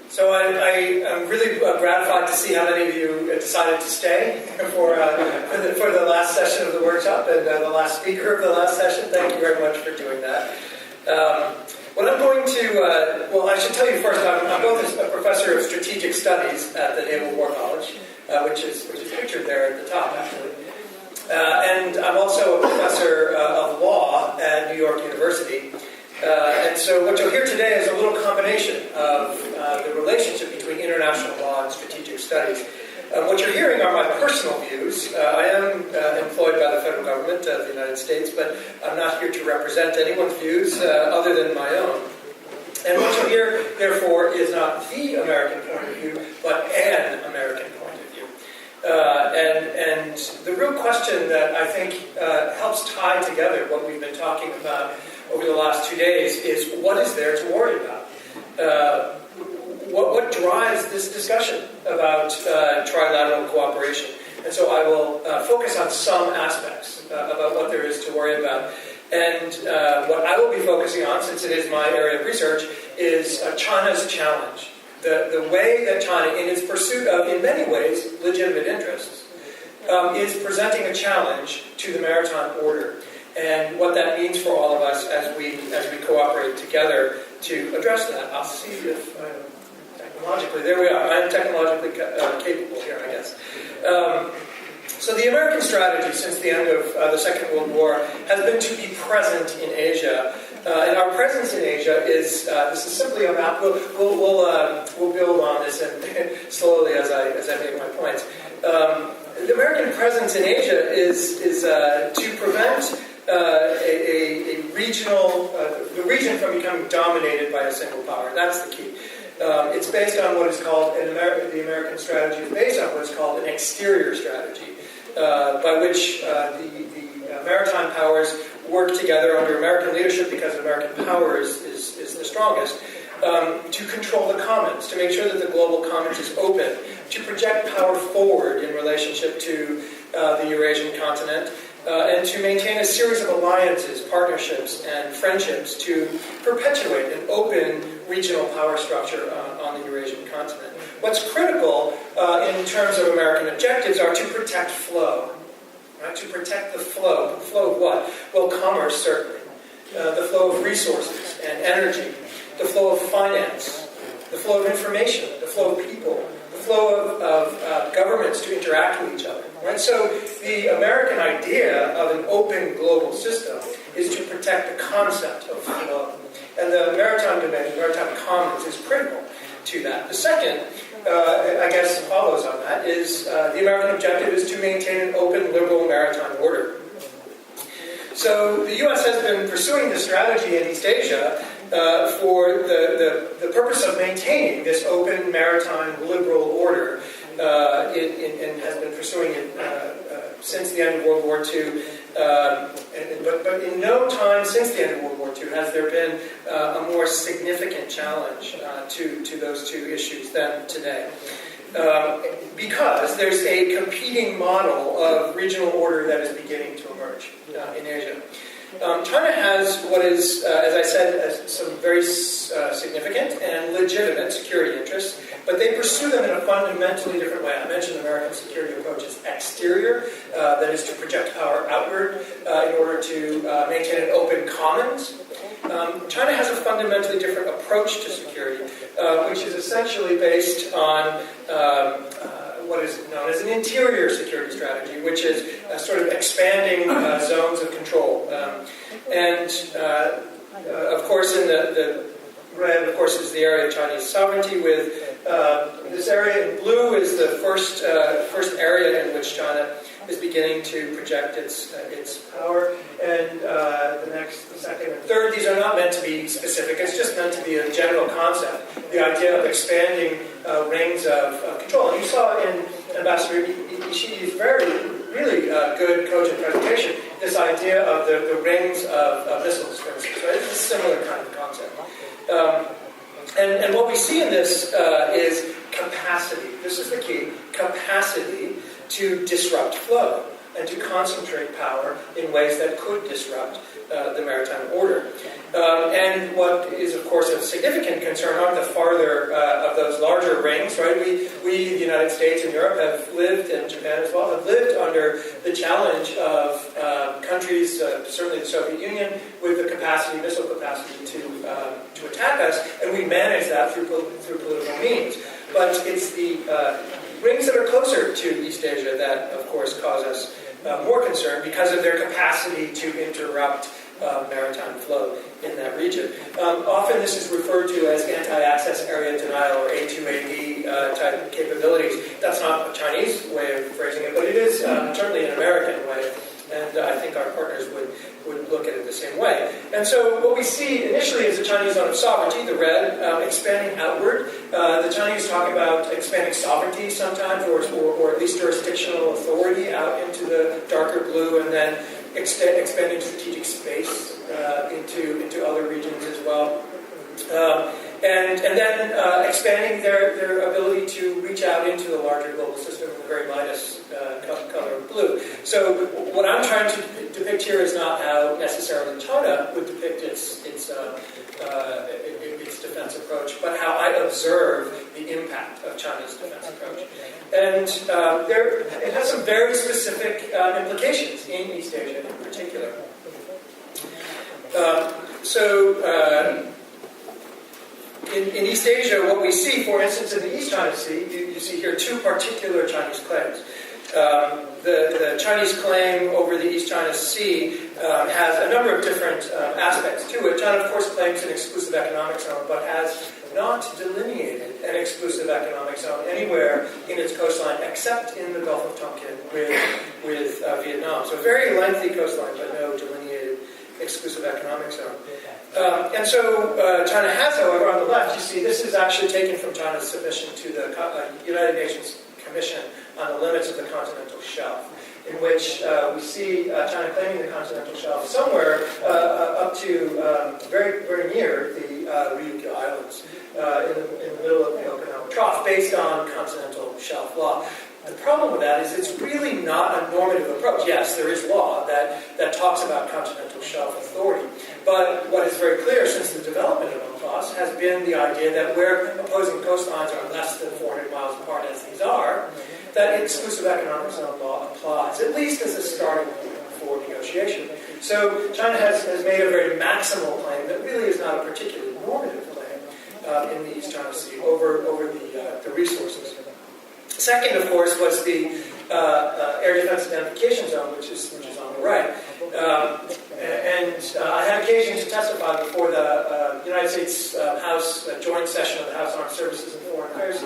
So I'm really gratified to see how many of you decided to stay for the last session of the workshop and the last speaker of the last session. Thank you very much for doing that. What I'm going to, well, I should tell you first, I'm both a professor of strategic studies at the Naval War College, which is pictured there at the top, actually. And I'm also a professor of law at New York University. And so what you'll hear today is a little combination of the relationship between international law and strategic studies. What you're hearing are my personal views. I am employed by the federal government of the United States, but I'm not here to represent anyone's views other than my own. And what you'll hear, therefore, is not the American point of view, but an American point of view. And the real question that I think helps tie together what we've been talking about over the last 2 days is what is there to worry about? What drives this discussion about trilateral cooperation? And so I will focus on some aspects about what there is to worry about. And what I will be focusing on, since it is my area of research, is China's challenge. The way that China, in its pursuit of, in many ways, legitimate interests, is presenting a challenge to the maritime order. And what that means for all of us as we cooperate together to address that. I'll see if I'm technologically, there we are. I'm technologically capable here, I guess. So the American strategy since the end of the Second World War has been to be present in Asia. And our presence in Asia is, this is simply a map. We'll build on this and slowly as I make my points. The American presence in Asia is to prevent a regional, the region from becoming dominated by a single power. That's the key. It's based on what is called, the American strategy is based on what is called an exterior strategy, by which the maritime powers work together under American leadership, because American power is the strongest, to control the commons, to make sure that the global commons is open, to project power forward in relationship to the Eurasian continent, and to maintain a series of alliances, partnerships, and friendships to perpetuate an open regional power structure on the Eurasian continent. What's critical in terms of American objectives are to protect flow. Right? To protect the flow. The flow of what? Well, commerce, certainly. The flow of resources and energy. The flow of finance. The flow of information. The flow of people. The flow of governments to interact with each other. Right? So the American idea of an open global system is to protect the concept of flow. And the maritime dimension, maritime commons, is critical to that. The second, I guess, follows on that, is the American objective is to maintain an open, liberal maritime order. So the U.S. has been pursuing this strategy in East Asia for the purpose of maintaining this open, maritime, liberal order, and has been pursuing it since the end of World War II. But in no time since the end of World War II has there been a more significant challenge to those two issues than today. Because there's a competing model of regional order that is beginning to emerge in Asia. China has what is, as I said, some very significant and legitimate security interests, but they pursue them in a fundamentally different way. I mentioned the American security approach is exterior, that is to project power outward in order to maintain an open commons. China has a fundamentally different approach to security, which is essentially based on what is known as an interior security strategy, which is sort of expanding zones of control. Of course, in the red, of course, is the area of Chinese sovereignty. With this area in blue is the first area in which China is beginning to project its power, and the second, and third. These are not meant to be specific. It's just meant to be a general concept. The idea of expanding rings of control. And you saw in Ambassador Ishii's really good, cogent presentation, this idea of the rings of missiles, for instance. Right? It's a similar kind of concept. And what we see in this is capacity. This is the key. Capacity to disrupt flow and to concentrate power in ways that could disrupt the maritime order. And what is, of course, of significant concern are the farther of those larger rings, right? We, the United States and Europe, have lived, and Japan as well, have lived under the challenge of countries, certainly the Soviet Union, with the capacity, missile capacity to attack us, and we manage that through political means. But it's the rings that are closer to East Asia that, of course, cause us more concern because of their capacity to interrupt maritime flow in that region. Often this is referred to as anti-access area denial, or A2AD type capabilities. That's not a Chinese way of phrasing it, but it is certainly an American way, and I think our partners would look at it the same way. And so what we see initially is a Chinese zone of sovereignty, the red, expanding outward. The Chinese talk about expanding sovereignty sometimes, or at least jurisdictional authority out into the darker blue, and then expanding strategic space into other regions as well. And then expanding their ability to reach out into the larger global system in the very lightest color of blue. So what I'm trying to depict here is not how necessarily China would depict its defense approach, but how I observe the impact of China's defense approach. And it has some very specific implications in East Asia in particular. In East Asia, what we see, for instance, in the East China Sea, you see here two particular Chinese claims. The Chinese claim over the East China Sea has a number of different aspects to it. China, of course, claims an exclusive economic zone, but has not delineated an exclusive economic zone anywhere in its coastline except in the Gulf of Tonkin with Vietnam. So a very lengthy coastline, but no delineated exclusive economic zone. And so China has, however, on the left, you see this is actually taken from China's submission to the United Nations Commission on the Limits of the Continental Shelf, in which we see China claiming the continental shelf somewhere up to very, very near the Ryukyu Islands in the middle of the Okinawa Trough, based on continental shelf law. The problem with that is it's really not a normative approach. Yes, there is law that talks about continental shelf authority, but what is very clear since the development of UNCLOS has been the idea that where opposing coastlines are less than 400 miles apart, as these are, that exclusive economic zone law applies, at least as a starting point for negotiation. So China has made a very maximal claim that really is not a particularly normative claim in the East China Sea over the resources. Second, of course, was the Air Defense Identification Zone, which is on the right. I had occasion to testify before the United States House joint session of the House Armed Services and Foreign Affairs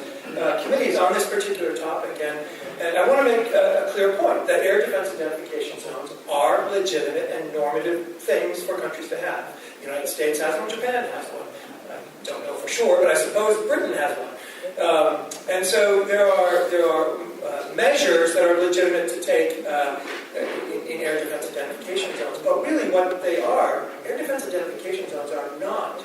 committees on this particular topic. And I want to make a clear point that air defense identification zones are legitimate and normative things for countries to have. The United States has one, Japan has one. I don't know for sure, but I suppose Britain has one. And so there are measures that are legitimate to take in air defense identification zones. But really what they are, air defense identification zones are not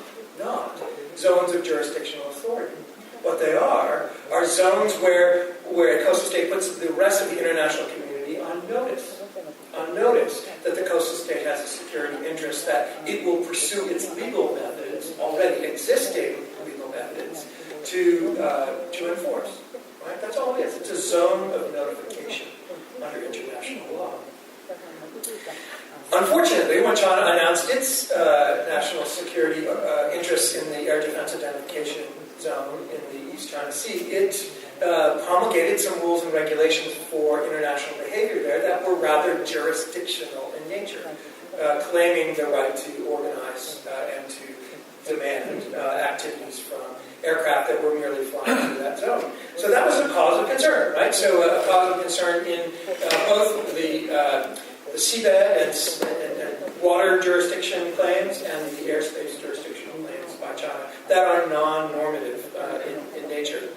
zones of jurisdictional authority. What they are zones where a coastal state puts the rest of the international community on notice that the coastal state has a security interest, that it will pursue its legal methods, already existing legal methods, to enforce. Right? That's all it is. It's a zone of notification under international law. Unfortunately, when China announced its national security interests in the air defense identification zone in the East China Sea, it promulgated some rules and regulations for international behavior there that were rather jurisdictional in nature, claiming the right to organize and to demand activities from aircraft that were merely flying through that zone. So that was a cause of concern, right? So a cause of concern in both the seabed and water jurisdiction claims and the airspace jurisdictional claims by China that are non-normative in nature.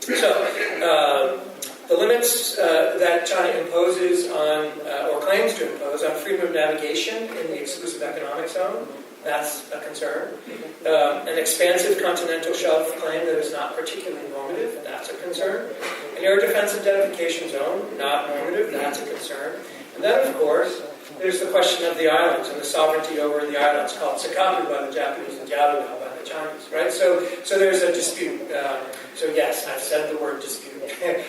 So the limits that China imposes on, or claims to impose, on freedom of navigation in the exclusive economic zone, that's a concern. An expansive continental shelf claim that is not particularly normative, that's a concern. An air defense identification zone, not normative, that's a concern. And then, of course, there's the question of the islands and the sovereignty over the islands, called Sakaku by the Japanese and Yaluno by the Chinese, right? So there's a dispute. So yes, I've said the word dispute.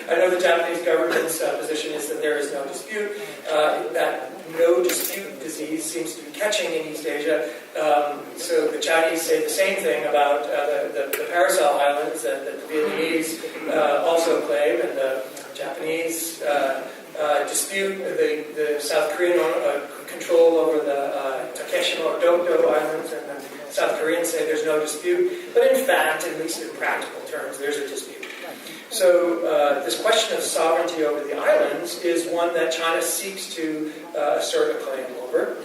I know the Japanese government's position is that there is no dispute, that no dispute disease seems to be catching in East Asia. So the Chinese say the same thing about the Paracel Islands that the Vietnamese also claim, and the Japanese dispute the South Korean control over the Takeshima or Dokdo Islands, and the South Koreans say there's no dispute. But in fact, at least in practical terms, there's a dispute. So this question of sovereignty over the islands is one that China seeks to assert a claim over.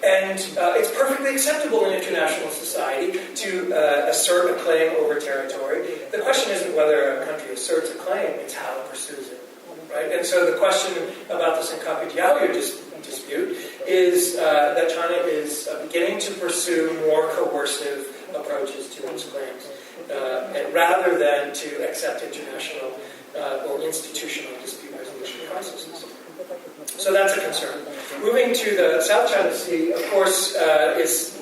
And it's perfectly acceptable in international society to assert a claim over territory. The question isn't whether a country asserts a claim, it's how it pursues it. Right? And so the question about the Senkaku Diaoyu dispute is that China is beginning to pursue more coercive approaches to its claims, and rather than to accept international or institutional dispute resolution processes. So that's a concern. Moving to the South China Sea, of course, as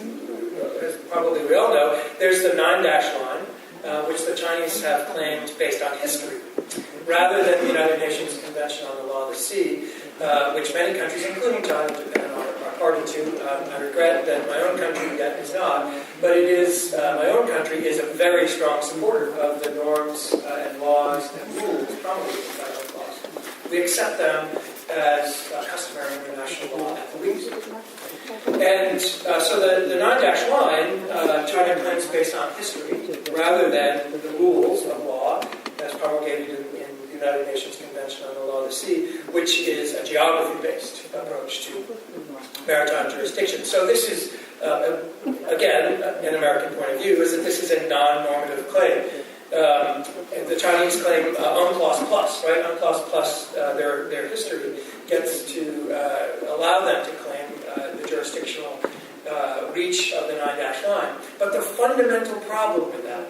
probably we all know, there's the 9-dash line, which the Chinese have claimed based on history, rather than the United Nations Convention on the Law of the Sea, which many countries, including China and Japan, are party to. I regret that my own country yet is not, but it is, my own country is a very strong supporter of the norms and laws and rules promulgated by those laws. We accept them as customary international law at the least. And so the 9-dash line, China claims based on history, rather than the rules of law as promulgated in the United Nations Convention on the Law of the Sea, which is a geography-based approach to maritime jurisdiction. So this is, again, an American point of view, is that this is a non-normative claim. The Chinese claim UNCLOS plus, right? UNCLOS plus their history gets to allow them to claim the jurisdictional reach of the 9-dash line. But the fundamental problem with that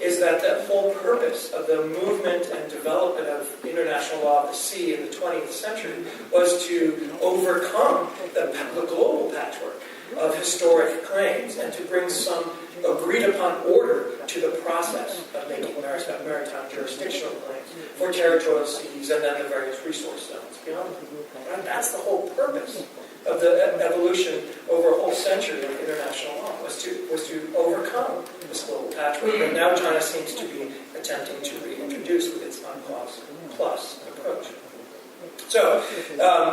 is that the whole purpose of the movement and development of international law of the sea in the 20th century was to overcome the global patchwork of historic claims and to bring some agreed-upon order to the process of making maritime jurisdictional claims for territorial seas and then the various resource zones beyond them. Right? That's the whole purpose of the evolution over a whole century of international law, was to overcome this global patchwork. But now China seems to be attempting to reintroduce with its UNCLOS plus approach. So,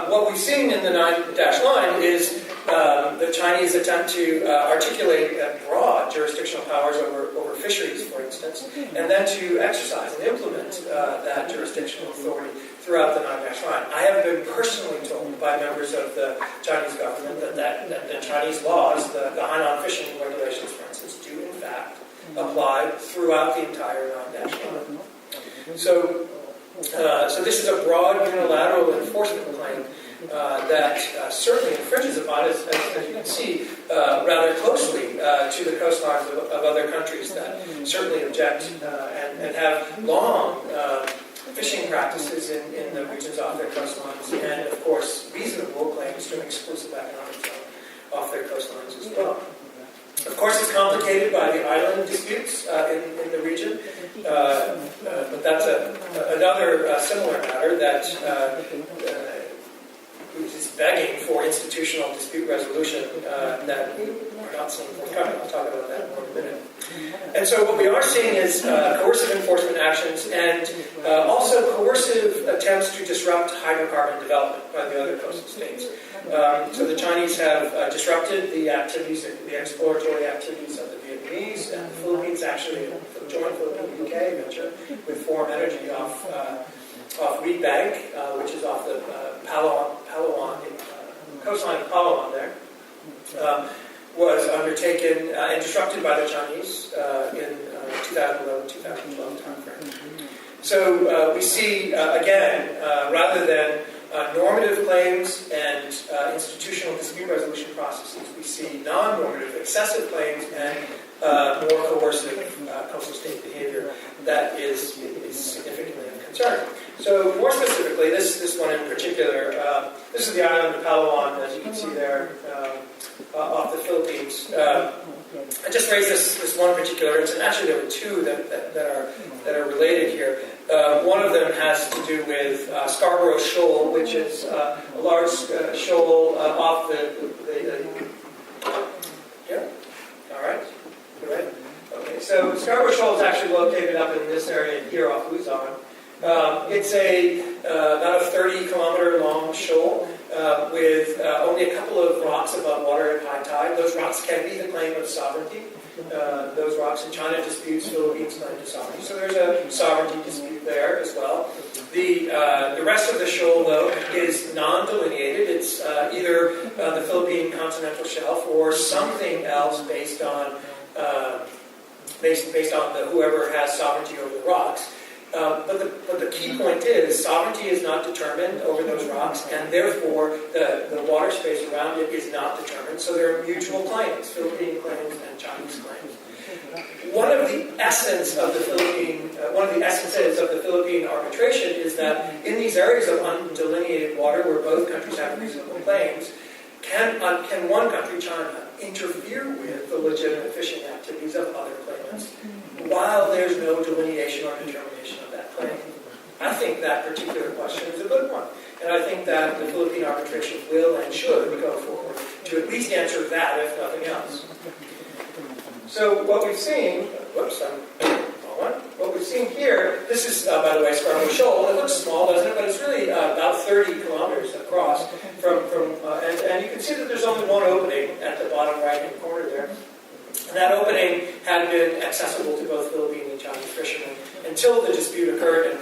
what we've seen in the 9-dash line is the Chinese attempt to articulate broad jurisdictional powers over fisheries, for instance, and then to exercise and implement that jurisdictional authority throughout the 9-dash line. I have been personally told by members of the Chinese government that the Chinese laws, the Hainan fishing regulations, for instance, do in fact apply throughout the entire 9-dash line. So this is a broad unilateral enforcement claim that certainly infringes upon, as you can see, rather closely to the coastlines of other countries that certainly object and have long fishing practices in the regions off their coastlines, and of course reasonable claims to an exclusive economic zone off their coastlines as well. Of course, it's complicated by the island disputes in the region, but that's another similar matter that is begging for institutional dispute resolution that we're not seeing forthcoming. I'll talk about that in a minute. And so what we are seeing is coercive enforcement actions and also coercive attempts to disrupt hydrocarbon development by the other coastal states. So the Chinese have disrupted the activities, the exploratory activities of the Vietnamese, and the Philippines actually joined Philippine-UK venture with Forum Energy off Reed Bank, which is off the Palawan coastline of Palawan there. Was undertaken and disrupted by the Chinese in 2011-2012 timeframe. So we see, again, rather than normative claims and institutional dispute resolution processes, we see non-normative, excessive claims and more coercive coastal state behavior that is significantly of concern. So more specifically, this one in particular, this is the island of Palawan, as you can see there, off the Philippines. I just raised this one particular incident. Actually, there were two that are related here. One of them has to do with Scarborough Shoal, which is a large shoal off the here. All right. Good. Okay. So Scarborough Shoal is actually located up in this area here off Luzon. It's about a 30-kilometer long shoal with only a couple of rocks above water at high tide. Those rocks can be the claim of sovereignty. Those rocks in China disputes Philippines' claim to sovereignty. So there's a sovereignty dispute there as well. The rest of the shoal, though, is non-delineated. It's either the Philippine continental shelf or something else based on whoever has sovereignty over the rocks. But the key point is sovereignty is not determined over those rocks, and therefore the water space around it is not determined. So there are mutual claims, Philippine claims and Chinese claims. One of the essences of the Philippine arbitration is that in these areas of undelineated water, where both countries have reasonable claims, can one country, China, interfere with the legitimate fishing activities of other claimants while there's no delineation or determination of that claim? I think that particular question is a good one. And I think that the Philippine arbitration will and should go forward to at least answer that, if nothing else. So what we've seen, what we've seen here, this is, by the way, Scarborough Shoal. It looks small, doesn't it? But it's really about 30 kilometers across and you can see that there's only one opening at the bottom right-hand corner there. And that opening had been accessible to both Philippine and Chinese fishermen until the dispute occurred in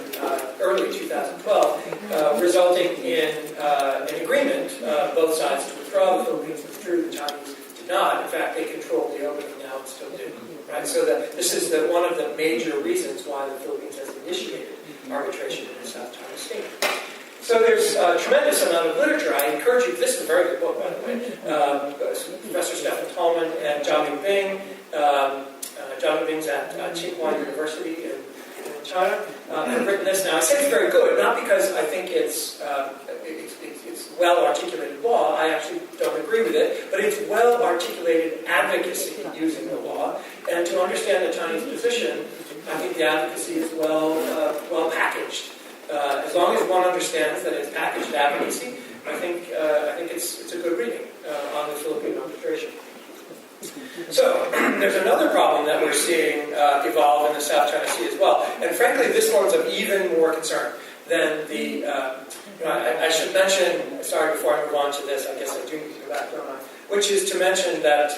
early 2012, resulting in an agreement, both sides to withdraw. The Philippines withdrew, the Chinese did not. In fact, they controlled the opening now and still do. Right? So this is one of the major reasons why the Philippines has initiated arbitration in the South China Sea. So there's a tremendous amount of literature. I encourage you, this is a very good book, by the way. Professor Stephen Tallman and Zhao Mingbing. Zhao Mingbing's at Tsinghua University in China. Have written this. Now, I say it's very good, not because I think it's well-articulated law. I actually don't agree with it. But it's well-articulated advocacy using the law. And to understand the Chinese position, I think the advocacy is well packaged. As long as one understands that it's packaged advocacy, I think it's a good reading on the Philippine arbitration. So there's another problem that we're seeing evolve in the South China Sea as well, and frankly, this one's of even more concern than the. I should mention. Sorry, before I move on to this, I guess I do need to go back, don't I? Which is to mention that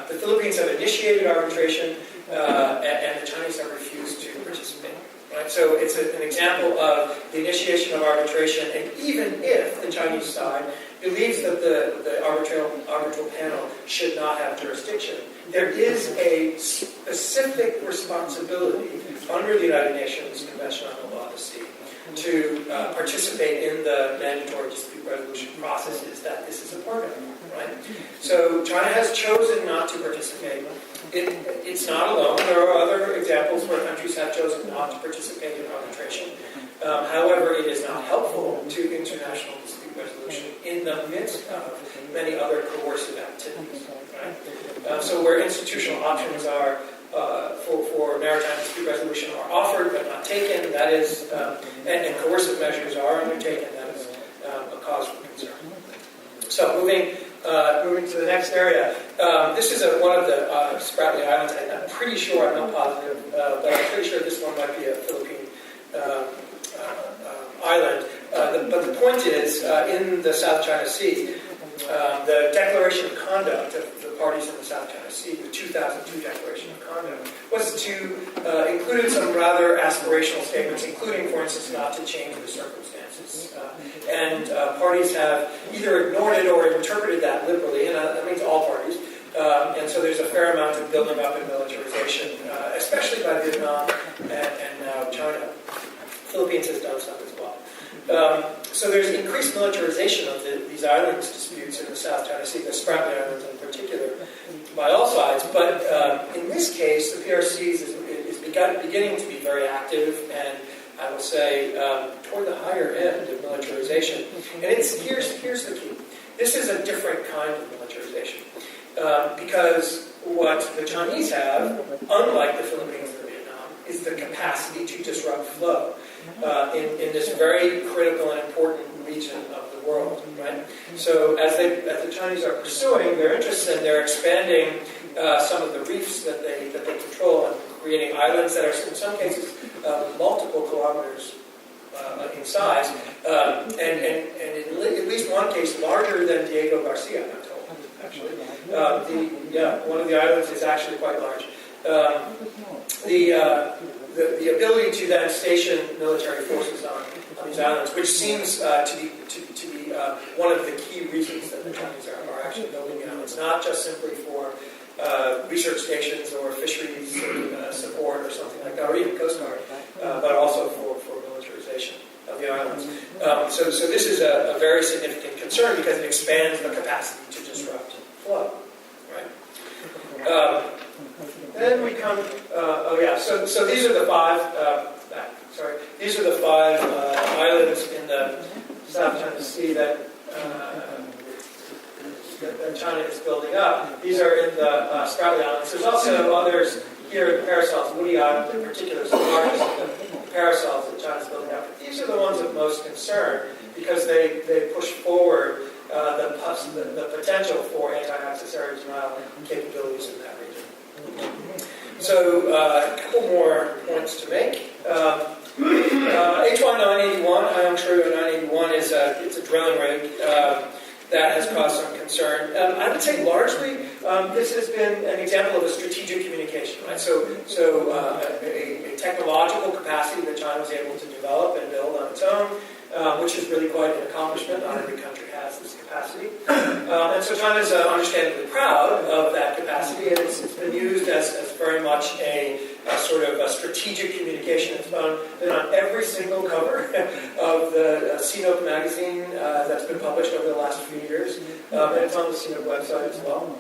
the Philippines have initiated arbitration, and the Chinese have refused to participate. Right? So it's an example of the initiation of arbitration, and even if the Chinese side believes that the arbitral panel should not have jurisdiction, there is a specific responsibility under the United Nations Convention on the Law of the Sea to participate in the mandatory dispute resolution processes that this is a part of. Right? So China has chosen not to participate. It's not alone. There are other examples where countries have chosen not to participate in arbitration. However, it is not helpful to international dispute resolution in the midst of many other coercive activities. Right? So where institutional options are for maritime dispute resolution are offered but not taken, that is, and coercive measures are undertaken, that is a cause for concern. So moving Moving to the next area. This is one of the Spratly Islands. I'm pretty sure, I'm not positive, but I'm pretty sure this one might be a Philippine island. But the point is, in the South China Sea, the Declaration of Conduct of the parties in the South China Sea, the 2002 Declaration of Conduct, was to include some rather aspirational statements, including, for instance, not to change the circumstances. And parties have either ignored it or interpreted that liberally, and that means all parties. And so there's a fair amount of building up in militarization, especially by Vietnam and now China. Philippines has done some as well. So there's increased militarization of these islands disputes in the South China Sea, the Spratly Islands in particular, by all sides. But in this case, the PRCs is beginning to be very active, and I will say toward the higher end of militarization. And here's the key. This is a different kind of militarization. Because what the Chinese have, unlike the Philippines and Vietnam, is the capacity to disrupt flow in this very critical and important region of the world, right? So as the Chinese are pursuing their interests, and they're expanding some of the reefs that they control, and creating islands that are in some cases multiple kilometers in size, and in at least one case larger than Diego Garcia, I'm told, actually. One of the islands is actually quite large. The ability to then station military forces on these islands, which seems to be one of the key reasons that the Chinese are actually building the islands, not just simply for research stations or fisheries support or something like that, or even Coast Guard, but also for militarization of the islands. So this is a very significant concern because it expands the capacity to disrupt flow, right? Then we come. So these are the five. These are the five islands in the South China Sea that China is building up. These are in the Spratly Islands. There's also others here in the Paracels. Woody Island, in particular, is the largest of the Paracels that China's building up. But these are the ones of most concern because they push forward the potential for anti-access area denial capabilities in that region. So a couple more points to make. HY 981, Hyong Shoryu 981 it's a drilling rig that has caused some concern. I would say largely this has been an example of a strategic communication, right? So a technological capacity that China was able to develop and build on its own, which is really quite an accomplishment. Not every country has this capacity. And so China's understandably proud of that capacity, and it's been used as very much a sort of a strategic communication. It's been on every single cover of the CNOOC magazine that's been published over the last few years, and it's on the CNOOC website as well.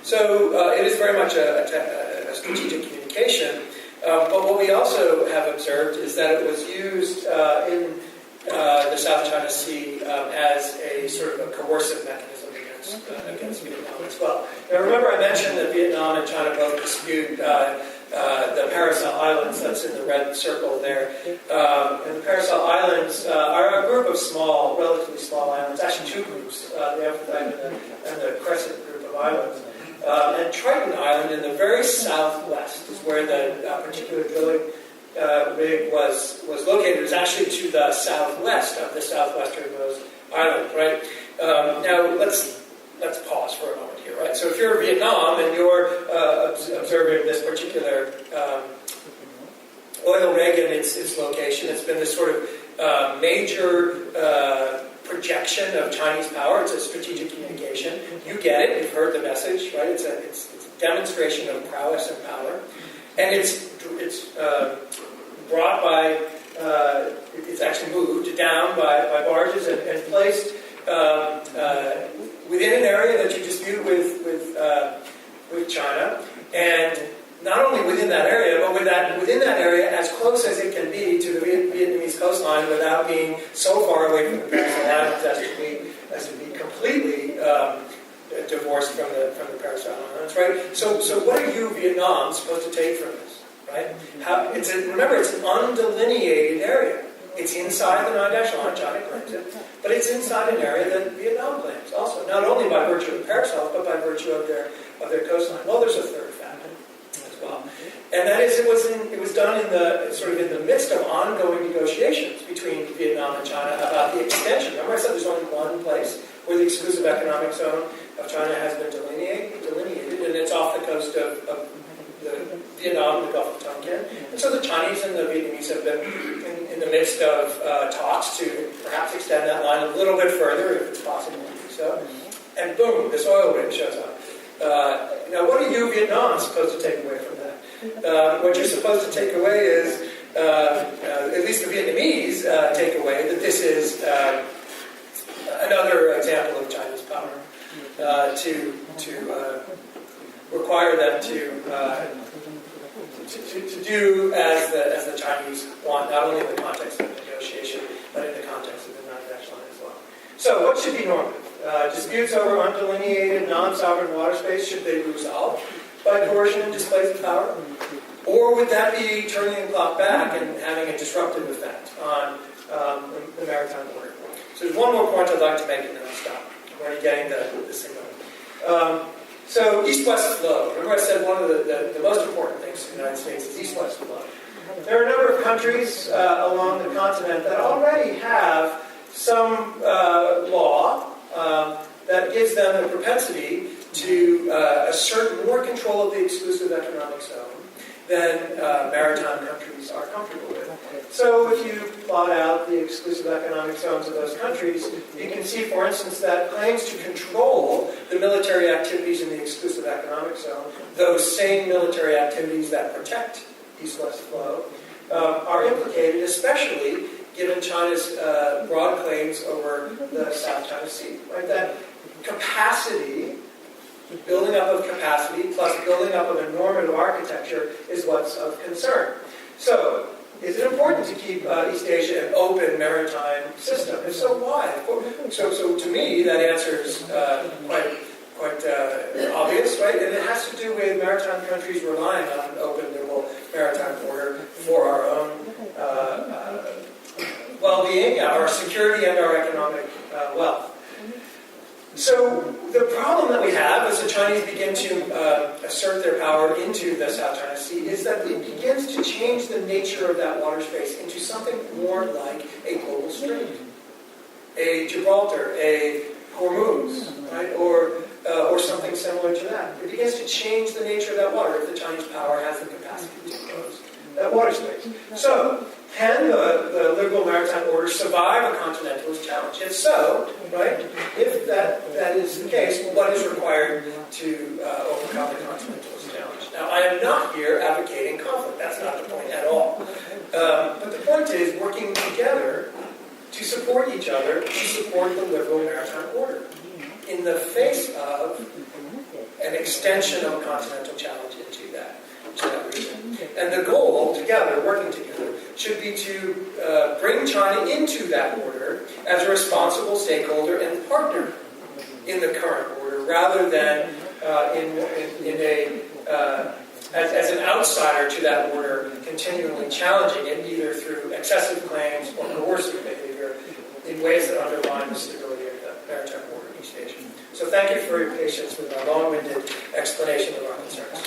So it is very much a strategic communication. But what we also have observed is that it was used in the South China Sea as a sort of a coercive mechanism against Vietnam as well. Now remember I mentioned that Vietnam and China both dispute the Paracel Islands, that's in the red circle there. And the Paracel Islands are a group of relatively small islands, actually two groups, the Aphrodite and the Crescent group of islands. And Triton Island in the very southwest is where the particular drilling rig was located. It was actually to the southwest of the southwesternmost island, right? Now let's pause for a moment here, right? So if you're Vietnam and you're observing this particular oil rig and its location, it's been this sort of major projection of Chinese power. It's a strategic communication. You get it. You've heard the message, right? It's a demonstration of prowess and power, and it's brought by. It's actually moved down by barges and placed within an area that you dispute with China, and not only within that area, but within that area as close as it can be to the Vietnamese coastline without being so far away from the Paracel Islands as to be completely divorced from the Paracel Islands, right? So what are you, Vietnam, supposed to take from this, right? Remember, it's an undelineated area, It's inside the non-dash line, China claims it, but it's inside an area that Vietnam claims also, not only by virtue of the Paracel, but by virtue of their coastline. Well, there's a third factor as well, and that is it was done in the midst of ongoing negotiations between Vietnam and China about the extension. Remember I said there's only one place where the exclusive economic zone of China has been delineated, and it's off the coast of Vietnam, the Gulf of Tonkin. And so the Chinese and the Vietnamese have been in the midst of talks to perhaps extend that line a little bit further, if it's possible to do so. And boom, this oil rig shows up. Now, what are you, Vietnam, supposed to take away from that? What you're supposed to take away is, at least the Vietnamese take away, that this is another example of Chinese power to require them to do as the Chinese want, not only in the context of the negotiation, but in the context of the non-dash line as well. So, what should be normative? Disputes over undelineated, non-sovereign water space, should they be resolved by coercion and displaced power? Or would that be turning the clock back and having a disruptive effect on the maritime border? So there's one more point I'd like to make and then I'll stop. I'm already getting the signal. So east-west flow. Remember I said one of the most important things in the United States is east-west flow. There are a number of countries along the continent that already have some law that gives them the propensity to assert more control of the exclusive economic zone than maritime countries are comfortable with. So if you plot out the exclusive economic zones of those countries, you can see, for instance, that claims to control the military activities in the exclusive economic zone, those same military activities that protect east-west flow, are implicated, especially given China's broad claims over the South China Sea. Right? That capacity, building up of capacity, plus building up of a normative architecture is what's of concern. So, is it important to keep East Asia an open maritime system? If so, why? So to me, that answer is quite obvious, right? And it has to do with maritime countries relying on an open, liberal maritime border for our own well-being, our security, and our economic wealth. So the problem that we have as the Chinese begin to assert their power into the South China Sea is that it begins to change the nature of that water space into something more like a global strait, a Gibraltar, a Hormuz, right? Or something similar to that. It begins to change the nature of that water if the Chinese power has the capacity to close that water space. So, can the liberal maritime order survive a continentalist challenge? If so, right, if that is the case, what is required to overcome the continentalist challenge? Now, I am not here advocating conflict. That's not the point at all. But the point is working together to support each other, to support the liberal maritime order in the face of an extension of a continental challenge into that region. And the goal, together, working together, should be to bring China into that order as a responsible stakeholder and partner in the current order, rather than as an outsider to that order, continually challenging it either through excessive claims or coercive behavior in ways that undermine the stability of the maritime order in East Asia. So thank you for your patience with my long-winded explanation of our concerns.